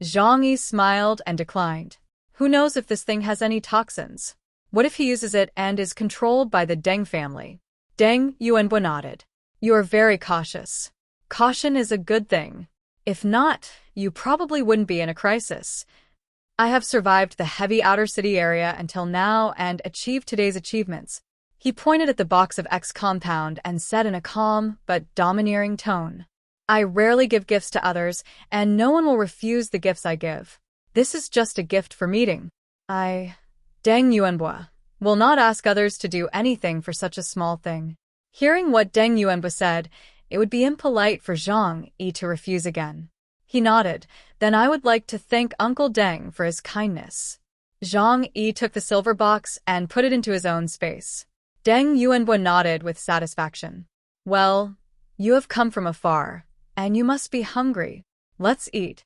A: Zhang Yi smiled and declined. Who knows if this thing has any toxins? What if he uses it and is controlled by the Deng family? Deng Yuanbo nodded. You are very cautious. Caution is a good thing. If not, you probably wouldn't be in a crisis. I have survived the heavy outer city area until now and achieved today's achievements. He pointed at the box of X compound and said in a calm but domineering tone, I rarely give gifts to others, and no one will refuse the gifts I give. This is just a gift for meeting. Deng Yuanbo, will not ask others to do anything for such a small thing. Hearing what Deng Yuanbo said, it would be impolite for Zhang Yi to refuse again. He nodded. Then I would like to thank Uncle Deng for his kindness. Zhang Yi took the silver box and put it into his own space. Deng Yuanbo nodded with satisfaction. Well, you have come from afar, and you must be hungry. Let's eat.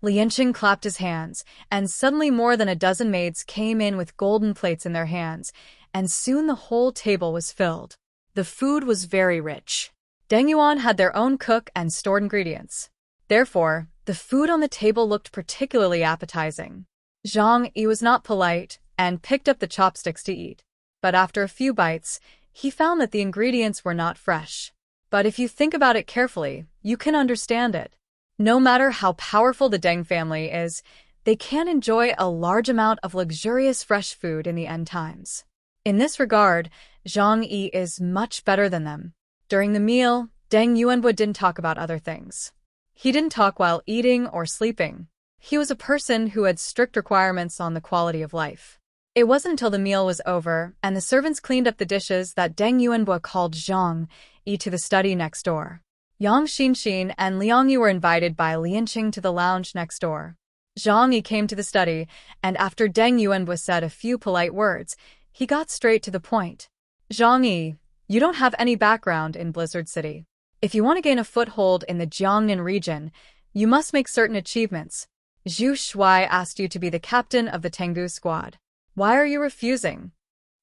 A: Lianqing clapped his hands, and suddenly more than a dozen maids came in with golden plates in their hands, and soon the whole table was filled. The food was very rich. Deng Yuan had their own cook and stored ingredients. Therefore, the food on the table looked particularly appetizing. Zhang Yi was not polite and picked up the chopsticks to eat. But after a few bites, he found that the ingredients were not fresh. But if you think about it carefully, you can understand it. No matter how powerful the Deng family is, they can't enjoy a large amount of luxurious fresh food in the end times. In this regard, Zhang Yi is much better than them. During the meal, Deng Yuanbo didn't talk about other things. He didn't talk while eating or sleeping. He was a person who had strict requirements on the quality of life. It wasn't until the meal was over and the servants cleaned up the dishes that Deng Yuanbo called Zhang Yi to the study next door. Yang Xinxin and Liang Yue were invited by Lianqing to the lounge next door. Zhang Yi came to the study, and after Deng Yuanbo said a few polite words, he got straight to the point. Zhang Yi, you don't have any background in Blizzard City. If you want to gain a foothold in the Jiangnan region, you must make certain achievements. Zhu Shuai asked you to be the captain of the Tengu squad. Why are you refusing?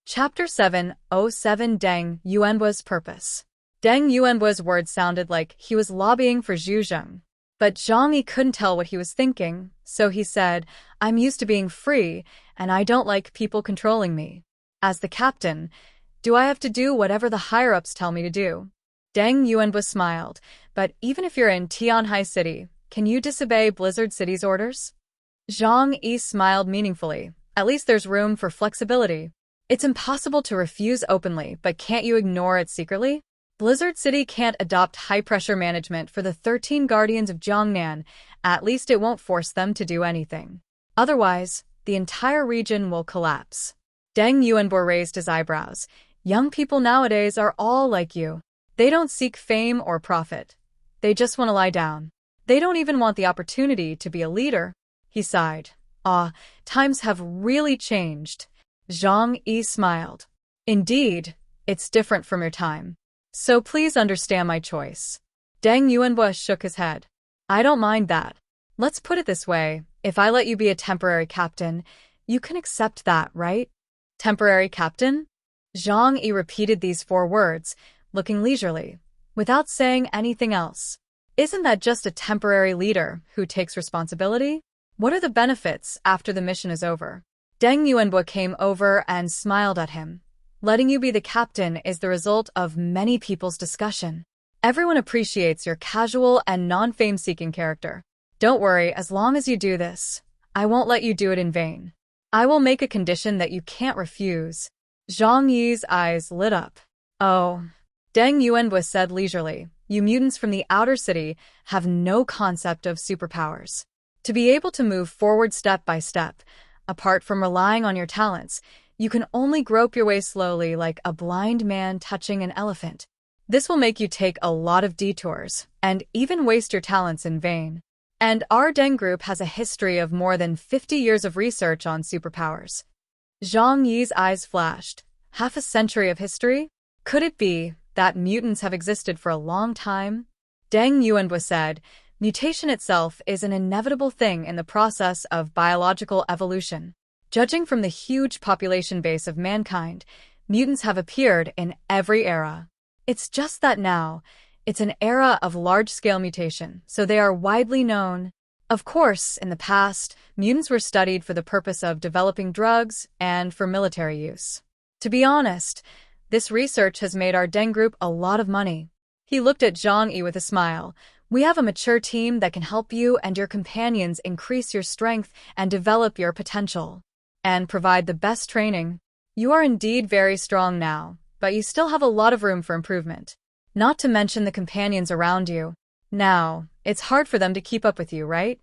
A: Chapter 707 Deng Yuanbo's Purpose. Deng Yuanbo's words sounded like he was lobbying for Zhu Zheng. But Zhang Yi couldn't tell what he was thinking, so he said, I'm used to being free, and I don't like people controlling me. As the captain, do I have to do whatever the higher-ups tell me to do? Deng Yuanbo smiled, but even if you're in Tianhai City, can you disobey Blizzard City's orders? Zhang Yi smiled meaningfully. At least there's room for flexibility. It's impossible to refuse openly, but can't you ignore it secretly? Blizzard City can't adopt high-pressure management for the 13 Guardians of Jiangnan, At least it won't force them to do anything. Otherwise, the entire region will collapse. Deng Yuanbo raised his eyebrows. Young people nowadays are all like you. They don't seek fame or profit. They just want to lie down. They don't even want the opportunity to be a leader. He sighed. Ah, times have really changed. Zhang Yi smiled. Indeed, it's different from your time. So please understand my choice. Deng Yuanbo shook his head. I don't mind that. Let's put it this way. If I let you be a temporary captain, you can accept that, right? Temporary captain? Zhang Yi repeated these 4 words, looking leisurely, without saying anything else. Isn't that just a temporary leader who takes responsibility? What are the benefits after the mission is over? Deng Yuanbo came over and smiled at him. Letting you be the captain is the result of many people's discussion. Everyone appreciates your casual and non-fame-seeking character. Don't worry, as long as you do this, I won't let you do it in vain. I will make a condition that you can't refuse. Zhang Yi's eyes lit up. Oh. Deng Yuanbo said leisurely, you mutants from the outer city have no concept of superpowers. To be able to move forward step by step, apart from relying on your talents, you can only grope your way slowly like a blind man touching an elephant. This will make you take a lot of detours, and even waste your talents in vain. And our Deng group has a history of more than 50 years of research on superpowers. Zhang Yi's eyes flashed. Half a century of history? Could it be that mutants have existed for a long time? Deng Yuanbo said, mutation itself is an inevitable thing in the process of biological evolution. Judging from the huge population base of mankind, mutants have appeared in every era. It's just that now, it's an era of large-scale mutation, so they are widely known. Of course, in the past, mutants were studied for the purpose of developing drugs and for military use. To be honest, this research has made our Deng group a lot of money. He looked at Zhang Yi with a smile. We have a mature team that can help you and your companions increase your strength and develop your potential, and provide the best training. You are indeed very strong now, but you still have a lot of room for improvement. Not to mention the companions around you. Now, it's hard for them to keep up with you, right?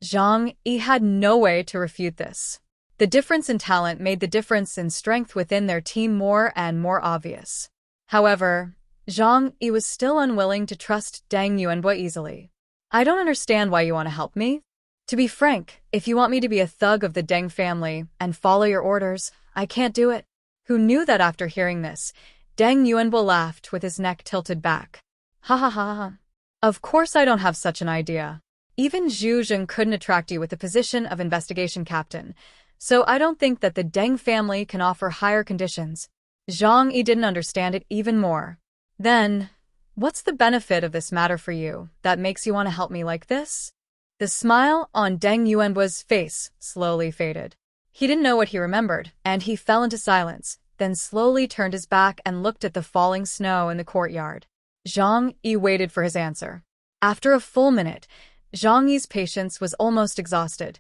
A: Zhang Yi had no way to refute this. The difference in talent made the difference in strength within their team more and more obvious. However, Zhang Yi was still unwilling to trust Deng Yuanbo easily. I don't understand why you want to help me. To be frank, if you want me to be a thug of the Deng family and follow your orders, I can't do it. Who knew that after hearing this? Deng Yuanbo laughed with his neck tilted back. Ha ha ha ha. Of course I don't have such an idea. Even Zhu Zheng couldn't attract you with the position of investigation captain, so I don't think that the Deng family can offer higher conditions. Zhang Yi didn't understand it even more. Then, what's the benefit of this matter for you that makes you want to help me like this? The smile on Deng Yuanbo's face slowly faded. He didn't know what he remembered, and he fell into silence, then slowly turned his back and looked at the falling snow in the courtyard. Zhang Yi waited for his answer. After a full minute, Zhang Yi's patience was almost exhausted.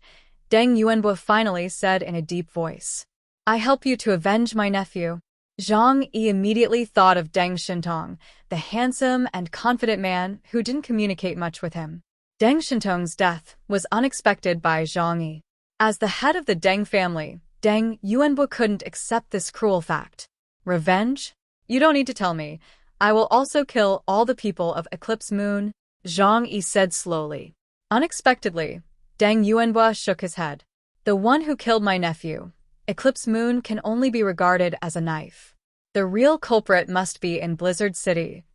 A: Deng Yuanbo finally said in a deep voice, I help you to avenge my nephew. Zhang Yi immediately thought of Deng Shintong, the handsome and confident man who didn't communicate much with him. Deng Shintong's death was unexpected by Zhang Yi. As the head of the Deng family, Deng Yuanbo couldn't accept this cruel fact. Revenge? You don't need to tell me. I will also kill all the people of Eclipse Moon, Zhang Yi said slowly. Unexpectedly, Deng Yuanbo shook his head. The one who killed my nephew, Eclipse Moon, can only be regarded as a knife. The real culprit must be in Blizzard City.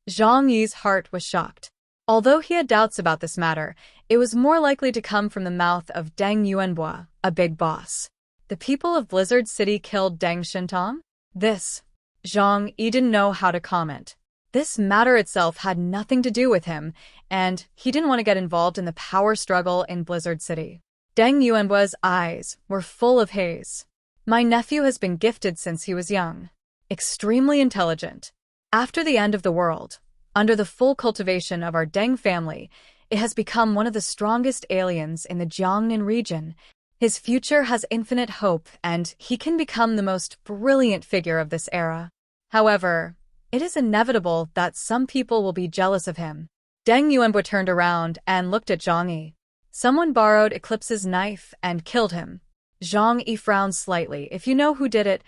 A: Zhang Yi's heart was shocked. Although he had doubts about this matter, it was more likely to come from the mouth of Deng Yuanbo, a big boss. The people of Blizzard City killed Deng Shintong? This. Zhang Yi didn't know how to comment. This matter itself had nothing to do with him, and he didn't want to get involved in the power struggle in Blizzard City. Deng Yuanbo's eyes were full of haze. My nephew has been gifted since he was young. Extremely intelligent. After the end of the world, under the full cultivation of our Deng family, it has become one of the strongest aliens in the Jiangnan region. His future has infinite hope, and he can become the most brilliant figure of this era. However, it is inevitable that some people will be jealous of him. Deng Yuanbo turned around and looked at Zhang Yi. Someone borrowed Eclipse's knife and killed him. Zhang Yi frowned slightly. If you know who did it,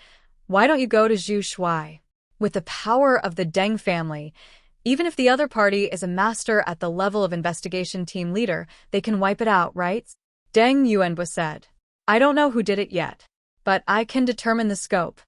A: why don't you go to Zhu Shuai? With the power of the Deng family, even if the other party is a master at the level of investigation team leader, they can wipe it out, right? Deng Yuanbo said. I don't know who did it yet, but I can determine the scope.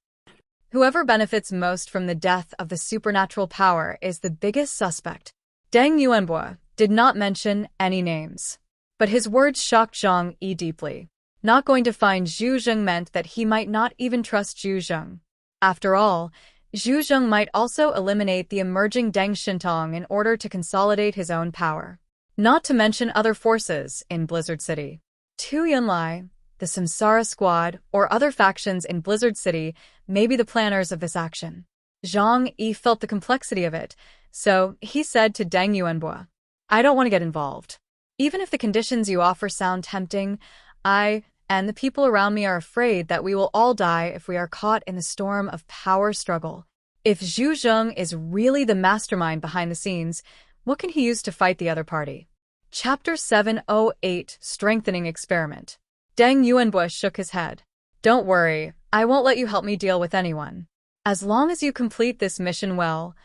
A: Whoever benefits most from the death of the supernatural power is the biggest suspect. Deng Yuanbo did not mention any names, but his words shocked Zhang Yi deeply. Not going to find Zhu Zheng meant that he might not even trust Zhu Zheng. After all, Zhu Zheng might also eliminate the emerging Deng Shintong in order to consolidate his own power. Not to mention other forces in Blizzard City. Tu Yunlai, the Samsara Squad, or other factions in Blizzard City may be the planners of this action. Zhang Yi felt the complexity of it, so he said to Deng Yuanbo, I don't want to get involved. Even if the conditions you offer sound tempting, I and the people around me are afraid that we will all die if we are caught in the storm of power struggle. If Zhu Zheng is really the mastermind behind the scenes, what can he use to fight the other party? Chapter 708 Strengthening Experiment. Deng Yuanbo shook his head. Don't worry, I won't let you help me deal with anyone. As long as you complete this mission well,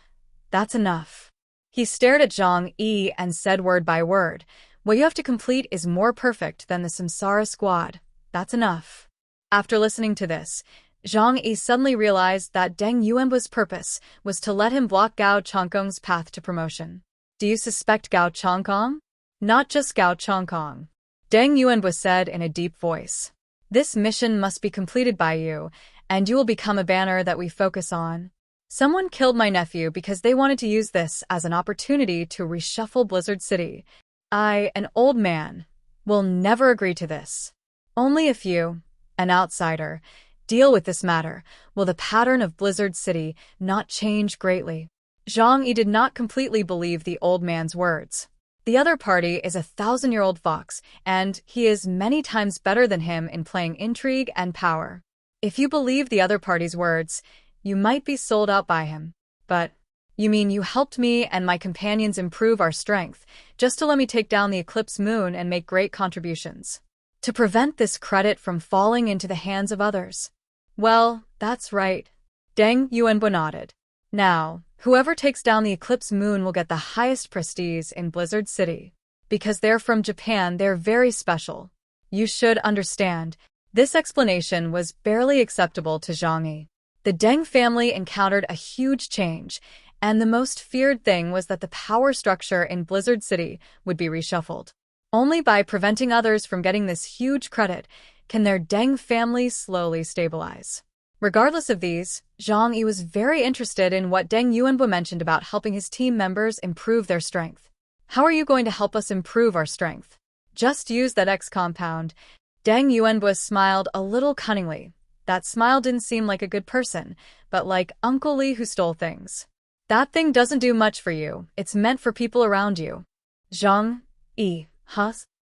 A: that's enough. He stared at Zhang Yi and said word by word, what you have to complete is more perfect than the Samsara Squad. That's enough. After listening to this, Zhang Yi suddenly realized that Deng Yuanbo's purpose was to let him block Gao Changkong's path to promotion. Do you suspect Gao Changkong? Not just Gao Changkong. Deng Yuanbo said in a deep voice. This mission must be completed by you, and you will become a banner that we focus on. Someone killed my nephew because they wanted to use this as an opportunity to reshuffle Blizzard City. I, an old man, will never agree to this. Only if you, an outsider, deal with this matter, will the pattern of Blizzard City not change greatly. Zhang Yi did not completely believe the old man's words. The other party is a 1,000-year-old fox, and he is many times better than him in playing intrigue and power. If you believe the other party's words, you might be sold out by him. But, you mean you helped me and my companions improve our strength, just to let me take down the Eclipse moon and make great contributions? To prevent this credit from falling into the hands of others. Well, that's right. Deng Yuanbo nodded. Now, whoever takes down the Eclipse moon will get the highest prestige in Blizzard City. Because they're from Japan, they're very special. You should understand. This explanation was barely acceptable to Zhang Yi. The Deng family encountered a huge change, and the most feared thing was that the power structure in Blizzard City would be reshuffled. Only by preventing others from getting this huge credit can their Deng family slowly stabilize. Regardless of these, Zhang Yi was very interested in what Deng Yuanbo mentioned about helping his team members improve their strength. How are you going to help us improve our strength? Just use that X compound. Deng Yuanbo smiled a little cunningly. That smile didn't seem like a good person, but like Uncle Lee who stole things. That thing doesn't do much for you. It's meant for people around you. Zhang Yi, huh?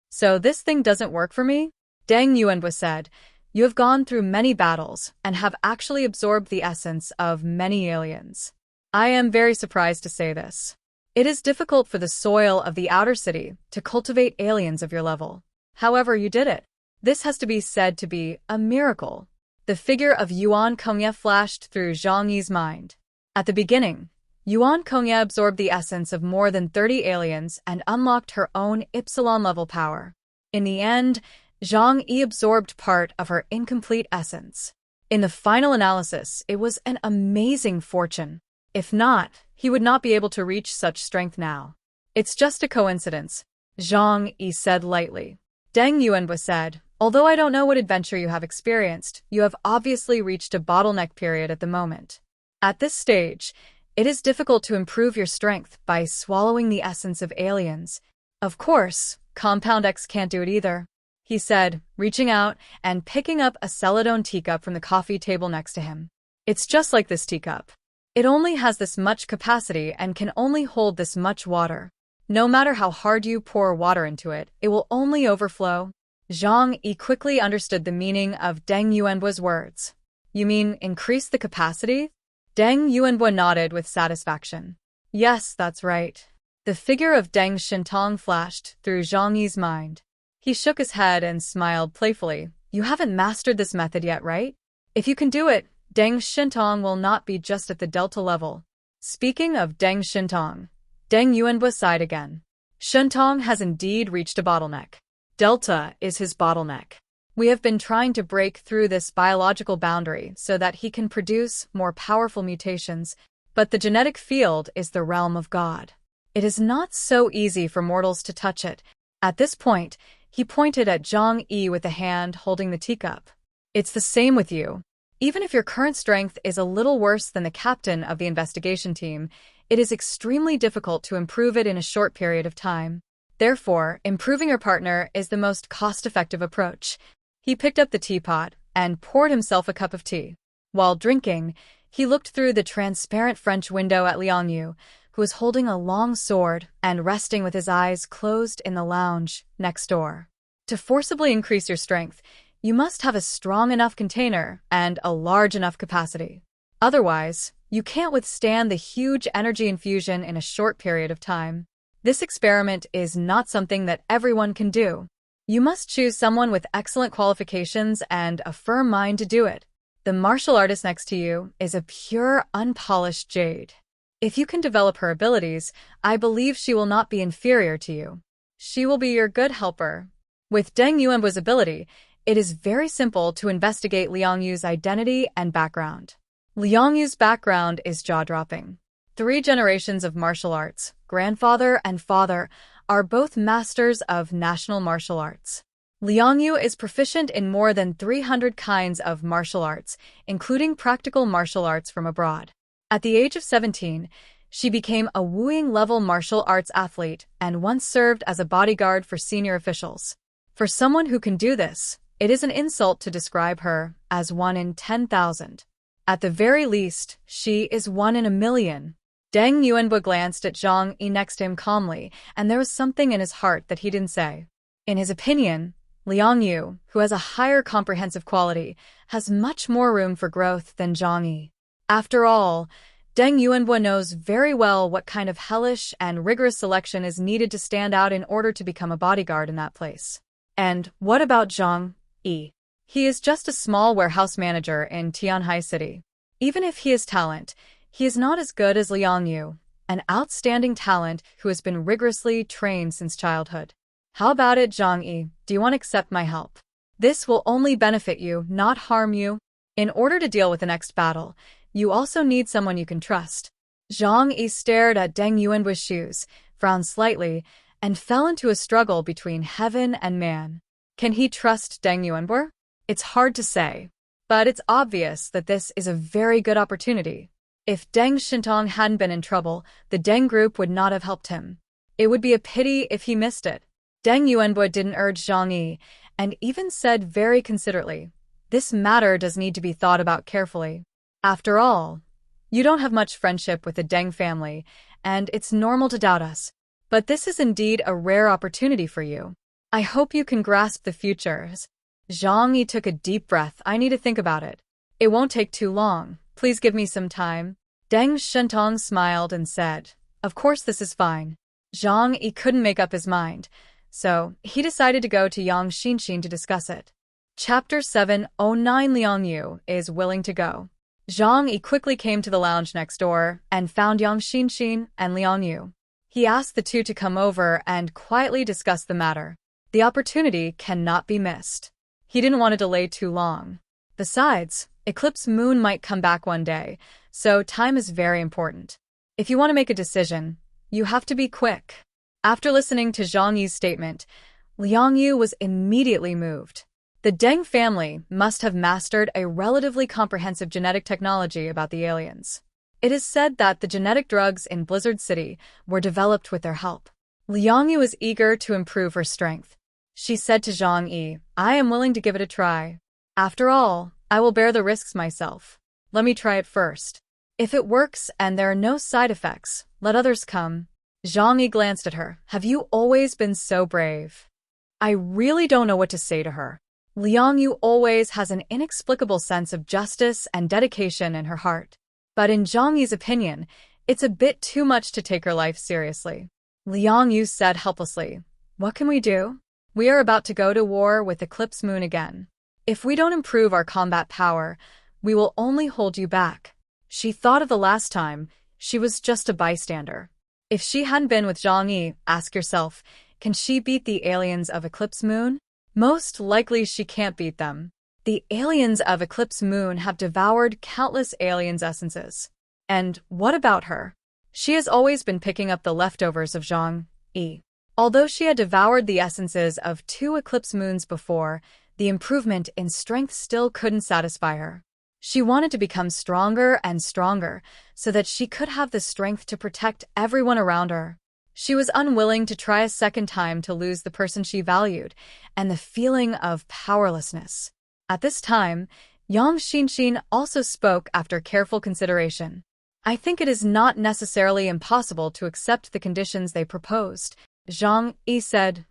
A: So this thing doesn't work for me? Deng Yuanbo said, you have gone through many battles and have actually absorbed the essence of many aliens. I am very surprised to say this. It is difficult for the soil of the outer city to cultivate aliens of your level. However, you did it. This has to be said to be a miracle. The figure of Yuan Kongye flashed through Zhang Yi's mind. At the beginning, Yuan Kongye absorbed the essence of more than 30 aliens and unlocked her own Epsilon-level power. In the end, Zhang Yi absorbed part of her incomplete essence. In the final analysis, it was an amazing fortune. If not, he would not be able to reach such strength now. It's just a coincidence, Zhang Yi said lightly. Deng Yuanbo said, although I don't know what adventure you have experienced, you have obviously reached a bottleneck period at the moment. At this stage, it is difficult to improve your strength by swallowing the essence of aliens. Of course, Compound X can't do it either, he said, reaching out and picking up a Celadone teacup from the coffee table next to him. It's just like this teacup. It only has this much capacity and can only hold this much water. No matter how hard you pour water into it, it will only overflow. Zhang Yi quickly understood the meaning of Deng Yuanbo's words. You mean increase the capacity? Deng Yuanbo nodded with satisfaction. Yes, that's right. The figure of Deng Shintong flashed through Zhang Yi's mind. He shook his head and smiled playfully. You haven't mastered this method yet, right? If you can do it, Deng Shintong will not be just at the Delta level. Speaking of Deng Shintong, Deng Yuanbo sighed again. Shintong has indeed reached a bottleneck. Delta is his bottleneck. We have been trying to break through this biological boundary so that he can produce more powerful mutations, but the genetic field is the realm of God. It is not so easy for mortals to touch it. At this point, he pointed at Zhang Yi with the hand holding the teacup. It's the same with you. Even if your current strength is a little worse than the captain of the investigation team, it is extremely difficult to improve it in a short period of time. Therefore, improving your partner is the most cost-effective approach. He picked up the teapot and poured himself a cup of tea. While drinking, he looked through the transparent French window at Liang Yue, who was holding a long sword and resting with his eyes closed in the lounge next door. To forcibly increase your strength, you must have a strong enough container and a large enough capacity. Otherwise, you can't withstand the huge energy infusion in a short period of time. This experiment is not something that everyone can do. You must choose someone with excellent qualifications and a firm mind to do it. The martial artist next to you is a pure, unpolished jade. If you can develop her abilities, I believe she will not be inferior to you. She will be your good helper. With Deng Yuanbo's ability, it is very simple to investigate Liang Yue's identity and background. Liang Yue's background is jaw-dropping. 3 generations of martial arts, grandfather and father, are both masters of national martial arts. Liang Yue is proficient in more than 300 kinds of martial arts, including practical martial arts from abroad. At the age of 17, she became a Wuing-level martial arts athlete and once served as a bodyguard for senior officials. For someone who can do this, it is an insult to describe her as 1 in 10,000. At the very least, she is 1 in a million. Deng Yuanbo glanced at Zhang Yi next to him calmly, and there was something in his heart that he didn't say. In his opinion, Liang Yue, who has a higher comprehensive quality, has much more room for growth than Zhang Yi. After all, Deng Yuanbo knows very well what kind of hellish and rigorous selection is needed to stand out in order to become a bodyguard in that place. And what about Zhang Yi? He is just a small warehouse manager in Tianhai City. Even if he has talent, he is not as good as Liang Yue, an outstanding talent who has been rigorously trained since childhood. How about it, Zhang Yi? Do you want to accept my help? This will only benefit you, not harm you. In order to deal with the next battle, you also need someone you can trust. Zhang Yi stared at Deng Yuanbo's shoes, frowned slightly, and fell into a struggle between heaven and man. Can he trust Deng Yuanbo? It's hard to say, but it's obvious that this is a very good opportunity. If Deng Shintong hadn't been in trouble, the Deng group would not have helped him. It would be a pity if he missed it. Deng Yuanbo didn't urge Zhang Yi, and even said very considerately, "This matter does need to be thought about carefully. After all, you don't have much friendship with the Deng family, and it's normal to doubt us. But this is indeed a rare opportunity for you. I hope you can grasp the futures." Zhang Yi took a deep breath. I need to think about it. It won't take too long. Please give me some time. Deng Shintong smiled and said, "Of course this is fine." Zhang Yi couldn't make up his mind, so he decided to go to Yang Xinxin to discuss it. Chapter 709 Liang Yue is willing to go. Zhang Yi quickly came to the lounge next door and found Yang Xinxin and Liang Yue. He asked the two to come over and quietly discuss the matter. The opportunity cannot be missed. He didn't want to delay too long. Besides, Eclipse moon might come back one day, so time is very important. If you want to make a decision, you have to be quick. After listening to Zhang Yi's statement, Liang Yue was immediately moved. The Deng family must have mastered a relatively comprehensive genetic technology about the aliens. It is said that the genetic drugs in Blizzard City were developed with their help. Liang Yue was eager to improve her strength. She said to Zhang Yi, "I am willing to give it a try. After all, I will bear the risks myself. Let me try it first. If it works and there are no side effects, let others come." Zhang Yi glanced at her. "Have you always been so brave?" I really don't know what to say to her. Liang Yue always has an inexplicable sense of justice and dedication in her heart. But in Zhang Yi's opinion, it's a bit too much to take her life seriously. Liang Yue said helplessly, "What can we do?" We are about to go to war with Eclipse Moon again. If we don't improve our combat power, we will only hold you back. She thought of the last time. She was just a bystander. If she hadn't been with Zhang Yi, ask yourself, can she beat the aliens of Eclipse Moon? Most likely she can't beat them. The aliens of Eclipse Moon have devoured countless aliens' essences. And what about her? She has always been picking up the leftovers of Zhang Yi. Although she had devoured the essences of 2 Eclipse Moons before, the improvement in strength still couldn't satisfy her. She wanted to become stronger and stronger so that she could have the strength to protect everyone around her. She was unwilling to try a second time to lose the person she valued and the feeling of powerlessness. At this time, Yang Xinxin also spoke after careful consideration. I think it is not necessarily impossible to accept the conditions they proposed. Zhang Yi said.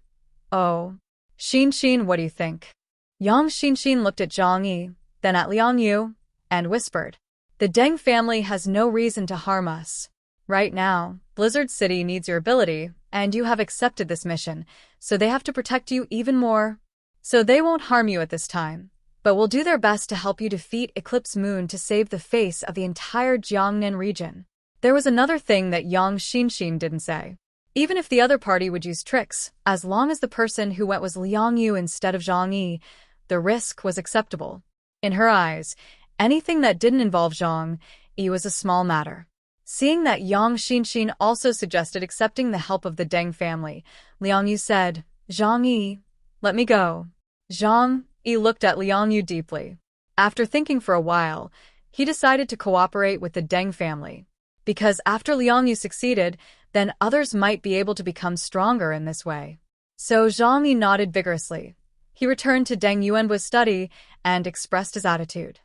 A: Oh. Xinxin, what do you think? Yang Xinxin looked at Zhang Yi, then at Liang Yue, and whispered. The Deng family has no reason to harm us. Right now, Blizzard City needs your ability, and you have accepted this mission, so they have to protect you even more. So they won't harm you at this time, but will do their best to help you defeat Eclipse Moon to save the face of the entire Jiangnan region. There was another thing that Yang Xinxin didn't say. Even if the other party would use tricks, as long as the person who went was Liang Yue instead of Zhang Yi, the risk was acceptable. In her eyes, anything that didn't involve Zhang Yi was a small matter. Seeing that Yang Xinxin also suggested accepting the help of the Deng family, Liang Yue said, Zhang Yi, let me go. Zhang Yi looked at Liang Yue deeply. After thinking for a while, he decided to cooperate with the Deng family. Because after Liang Yue succeeded, then others might be able to become stronger in this way. So Zhang Yi nodded vigorously. He returned to Deng Yuanbo's study and expressed his attitude.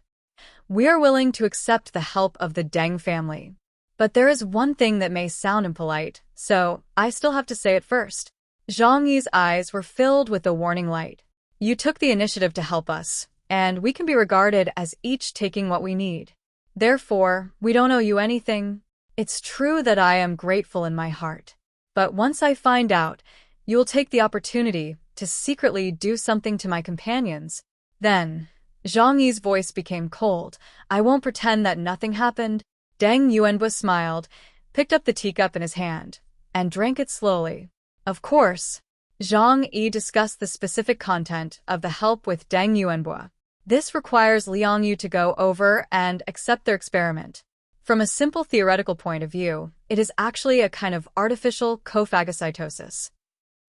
A: We are willing to accept the help of the Deng family. But there is one thing that may sound impolite, so I still have to say it first. Zhang Yi's eyes were filled with a warning light. You took the initiative to help us, and we can be regarded as each taking what we need. Therefore, we don't owe you anything. It's true that I am grateful in my heart. But once I find out, you will take the opportunity to secretly do something to my companions. Then, Zhang Yi's voice became cold. I won't pretend that nothing happened. Deng Yuanbo smiled, picked up the teacup in his hand, and drank it slowly. Of course, Zhang Yi discussed the specific content of the help with Deng Yuanbo. This requires Liang Yue to go over and accept their experiment. From a simple theoretical point of view, it is actually a kind of artificial co-phagocytosis.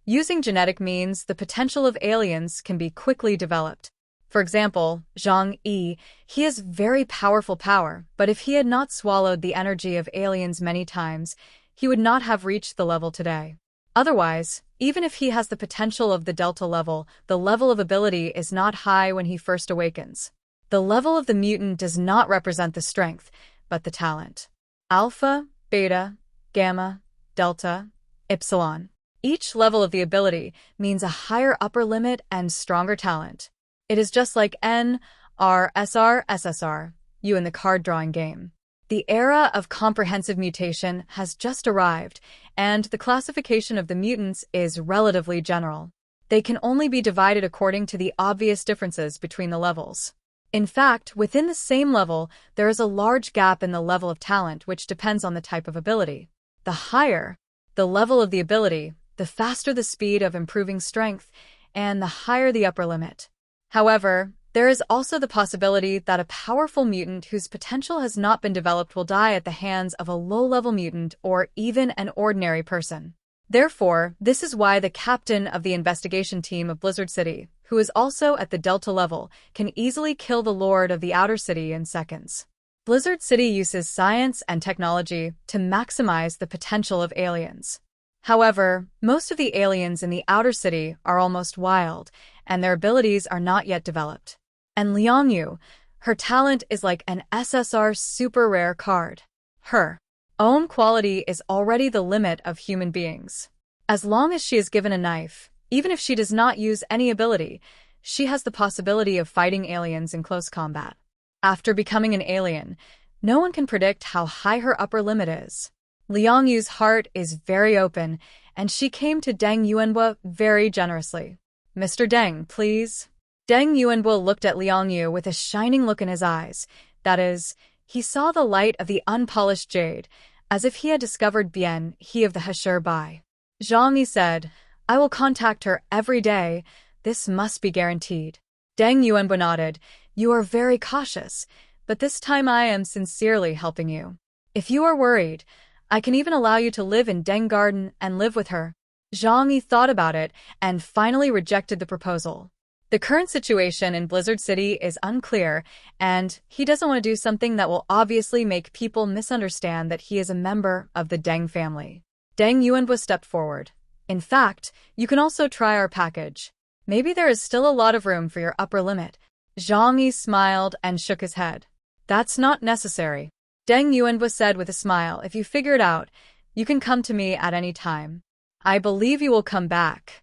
A: Using genetic means, the potential of aliens can be quickly developed. For example, Zhang Yi, he has very powerful power, but if he had not swallowed the energy of aliens many times, he would not have reached the level today. Otherwise, even if he has the potential of the Delta level, the level of ability is not high when he first awakens. The level of the mutant does not represent the strength, but the talent. Alpha, Beta, Gamma, Delta, Epsilon. Each level of the ability means a higher upper limit and stronger talent. It is just like N, R, SR, SSR, you in the card drawing game. The era of comprehensive mutation has just arrived, and the classification of the mutants is relatively general. They can only be divided according to the obvious differences between the levels. In fact, within the same level, there is a large gap in the level of talent which depends on the type of ability. The higher the level of the ability, the faster the speed of improving strength, and the higher the upper limit. However, there is also the possibility that a powerful mutant whose potential has not been developed will die at the hands of a low-level mutant or even an ordinary person. Therefore, this is why the captain of the investigation team of Blizzard City, who is also at the Delta level, can easily kill the Lord of the Outer City in seconds. Blizzard City uses science and technology to maximize the potential of aliens. However, most of the aliens in the Outer City are almost wild, and their abilities are not yet developed. And Liang Yue, her talent is like an SSR super rare card. Her own quality is already the limit of human beings. As long as she is given a knife, even if she does not use any ability, she has the possibility of fighting aliens in close combat. After becoming an alien, no one can predict how high her upper limit is. Liang Yue's heart is very open, and she came to Deng Yuanbo very generously. Mr. Deng, please. Deng Yuanbo looked at Liang Yue with a shining look in his eyes. That is, he saw the light of the unpolished jade, as if he had discovered Bien He of the Hashir Bai. Zhang Yi said, I will contact her every day. This must be guaranteed. Deng Yuanbo nodded. You are very cautious, but this time I am sincerely helping you. If you are worried, I can even allow you to live in Deng Garden and live with her. Zhang Yi thought about it and finally rejected the proposal. The current situation in Blizzard City is unclear, and he doesn't want to do something that will obviously make people misunderstand that he is a member of the Deng family. Deng Yuanbo stepped forward. In fact, you can also try our package. Maybe there is still a lot of room for your upper limit. Zhang Yi smiled and shook his head. That's not necessary. Deng Yuanbo said with a smile, if you figure it out, you can come to me at any time. I believe you will come back.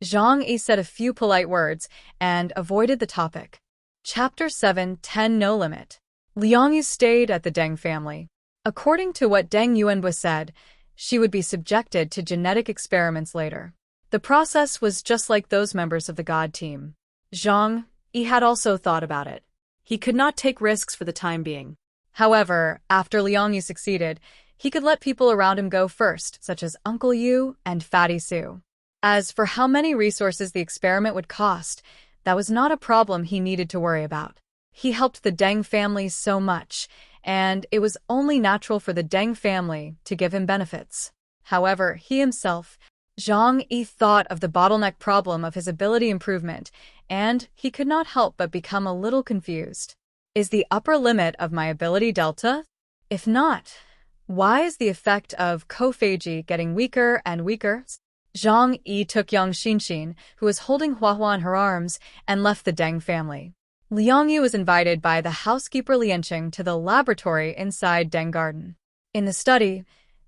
A: Zhang Yi said a few polite words and avoided the topic. Chapter 7, 10 No Limit. Liang Yue stayed at the Deng family. According to what Deng Yuanbo said, she would be subjected to genetic experiments later. The process was just like those members of the God team. Zhang Yi had also thought about it.
B: He could not take risks for the time being.
A: However, after Liang Yue succeeded, he could let people around him go first, such as Uncle Yu and Fatty Sue. As for how many resources the experiment would cost, that was not a problem he needed to worry about. He helped the Deng family so much, and it was only natural for the Deng family to give him benefits. However, he himself, Zhang Yi, thought of the bottleneck problem of his ability improvement, and he could not help but become a little confused. Is the upper limit of my ability delta? If not, why is the effect of cophagy getting weaker and weaker? Zhang Yi took young Xinxin, who was holding Huahua in her arms, and left the Deng family. Liang Yue was invited by the housekeeper Lianqing to the laboratory inside Deng Garden. In the study,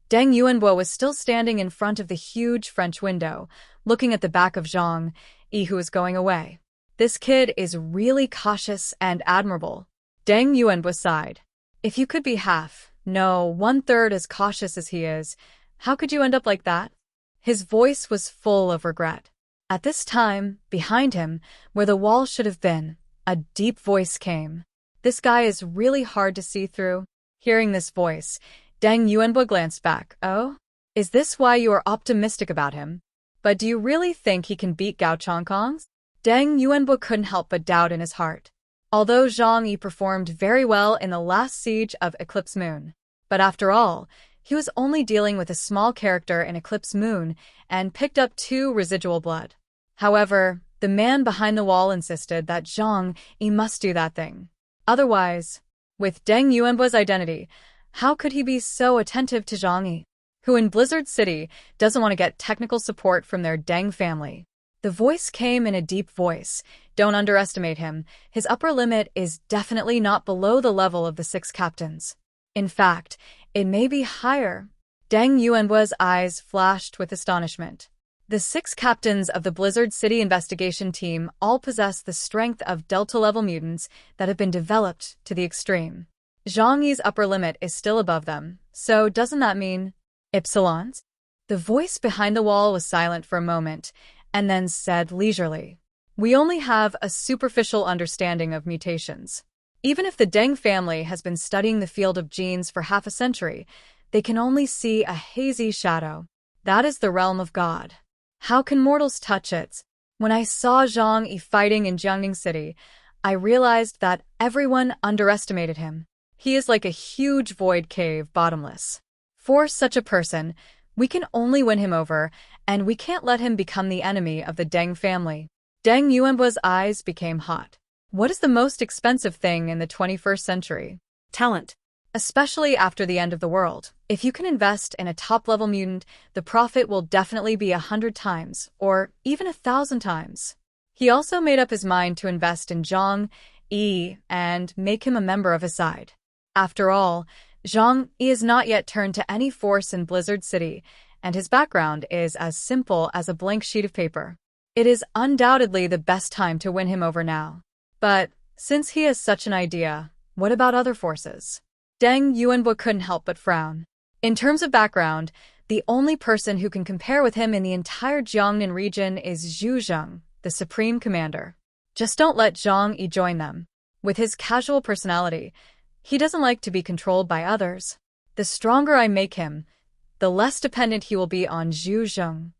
A: Deng Yuanbo was still standing in front of the huge French window, looking at the back of Zhang Yi, who was going away. This kid is really cautious and admirable. Deng Yuanbo sighed. If you could be half, no, 1/3 as cautious as he is, how could you end up like that? His voice was full of regret. At this time, behind him, where the wall should have been, a deep voice came. This guy is really hard to see through. Hearing this voice, Deng Yuanbo glanced back. Oh? Is this why you are optimistic about him? But do you really think he can beat Gao Changkong's? Deng Yuanbo couldn't help but doubt in his heart. Although Zhang Yi performed very well in the last siege of Eclipse Moon. But after all, he was only dealing with a small character in Eclipse Moon and picked up 2 residual blood. However, the man behind the wall insisted that Zhang Yi must do that thing. Otherwise, with Deng Yuanbo's identity, how could he be so attentive to Zhang Yi, who in Blizzard City doesn't want to get technical support from their Deng family? The voice came in a deep voice. Don't underestimate him. His upper limit is definitely not below the level of the 6 captains. In fact, it may be higher. Deng Yuanbo's eyes flashed with astonishment. The 6 captains of the Blizzard City investigation team all possess the strength of Delta-level mutants that have been developed to the extreme. Zhang Yi's upper limit is still above them, so doesn't that mean Ypsilons? The voice behind the wall was silent for a moment, and then said leisurely, we only have a superficial understanding of mutations. Even if the Deng family has been studying the field of genes for half a century, they can only see a hazy shadow. That is the realm of God. How can mortals touch it? When I saw Zhang Yi fighting in Jiangning City, I realized that everyone underestimated him. He is like a huge void cave, bottomless. For such a person, we can only win him over, and we can't let him become the enemy of the Deng family. Deng Yuanbo's eyes became hot. What is the most expensive thing in the 21st century?
B: Talent.
A: Especially after the end of the world. If you can invest in a top-level mutant, the profit will definitely be 100 times, or even 1,000 times. He also made up his mind to invest in Zhang Yi and make him a member of his side. After all, Zhang Yi has not yet turned to any force in Blizzard City, and his background is as simple as a blank sheet of paper. It is undoubtedly the best time to win him over now. But, since he has such an idea, what about other forces? Deng Yuanbo couldn't help but frown. In terms of background, the only person who can compare with him in the entire Jiangnan region is Zhu Zheng, the Supreme Commander. Just don't let Zhang Yi join them. With his casual personality, he doesn't like to be controlled by others. The stronger I make him, the less dependent he will be on Zhu Zheng.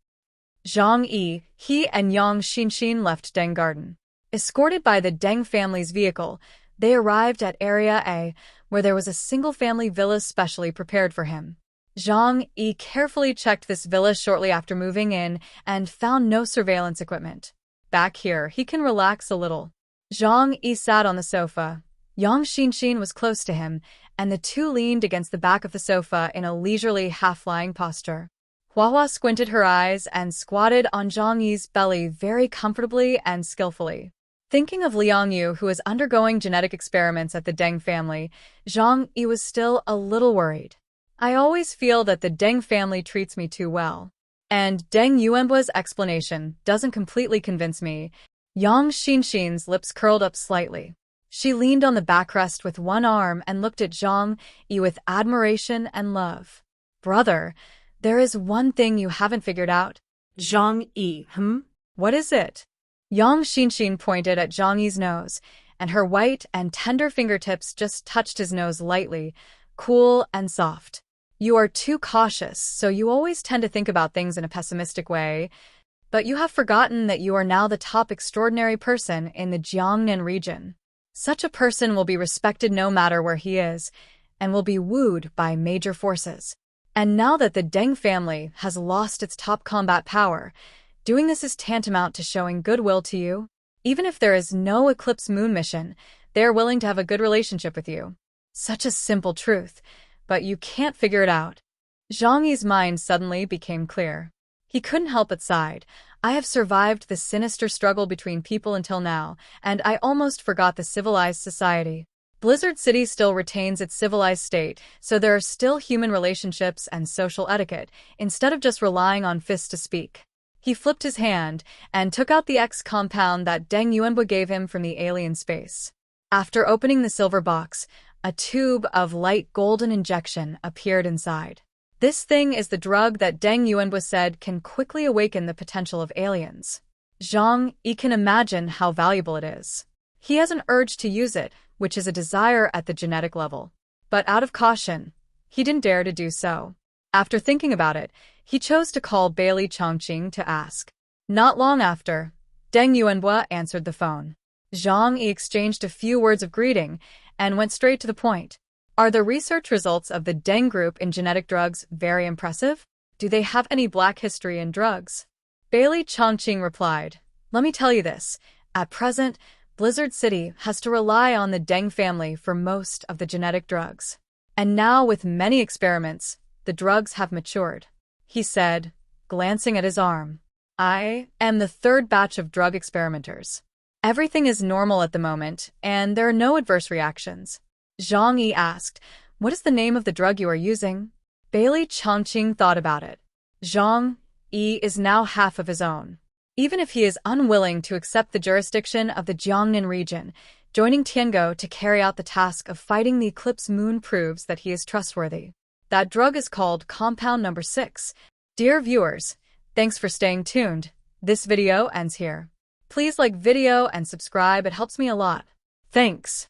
A: Zhang Yi, he and Yang Xinxin left Deng Garden. Escorted by the Deng family's vehicle, they arrived at Area A, where there was a single-family villa specially prepared for him. Zhang Yi carefully checked this villa shortly after moving in and found no surveillance equipment. Back here, he can relax a little. Zhang Yi sat on the sofa. Yang Xinxin was close to him, and the two leaned against the back of the sofa in a leisurely half-lying posture. Hua squinted her eyes and squatted on Zhang Yi's belly very comfortably and skillfully. Thinking of Liang Yue, who was undergoing genetic experiments at the Deng family, Zhang Yi was still a little worried. I always feel that the Deng family treats me too well. And Deng Yuanbo's explanation doesn't completely convince me. Yang Xinxin's lips curled up slightly. She leaned on the backrest with one arm and looked at Zhang Yi with admiration and love. Brother, there is one thing you haven't figured out.
B: Zhang Yi,
A: What is it? Yang Xinxin pointed at Zhang Yi's nose, and her white and tender fingertips just touched his nose lightly, cool and soft. You are too cautious, so you always tend to think about things in a pessimistic way, but you have forgotten that you are now the top extraordinary person in the Jiangnan region. Such a person will be respected no matter where he is, and will be wooed by major forces. And now that the Deng family has lost its top combat power, doing this is tantamount to showing goodwill to you. Even if there is no Eclipse moon mission, they are willing to have a good relationship with you. Such a simple truth, but you can't figure it out. Zhang Yi's mind suddenly became clear. He couldn't help but sighed. I have survived the sinister struggle between people until now, and I almost forgot the civilized society. Blizzard City still retains its civilized state, so there are still human relationships and social etiquette, instead of just relying on fists to speak. He flipped his hand and took out the X compound that Deng Yuanbo gave him from the alien space. After opening the silver box, a tube of light golden injection appeared inside. This thing is the drug that Deng Yuanbo said can quickly awaken the potential of aliens. Zhang Yi can imagine how valuable it is. He has an urge to use it, which is a desire at the genetic level. But out of caution, he didn't dare to do so. After thinking about it, he chose to call Bailey Chongqing to ask. Not long after, Deng Yuanbo answered the phone. Zhang Yi exchanged a few words of greeting and went straight to the point. Are the research results of the Deng group in genetic drugs very impressive? Do they have any black history in drugs? Bailey Chongqing replied, Let me tell you this. At present, Blizzard City has to rely on the Deng family for most of the genetic drugs. And now, with many experiments, the drugs have matured. He said, glancing at his arm. I am the third batch of drug experimenters. Everything is normal at the moment, and there are no adverse reactions. Zhang Yi asked, What is the name of the drug you are using? Bailey Chongqing thought about it. Zhang Yi is now half of his own. Even if he is unwilling to accept the jurisdiction of the Jiangnan region, joining Tiango to carry out the task of fighting the Eclipse moon proves that he is trustworthy. That drug is called Compound Number 6. Dear viewers, thanks for staying tuned. This video ends here. Please like video and subscribe, it helps me a lot. Thanks.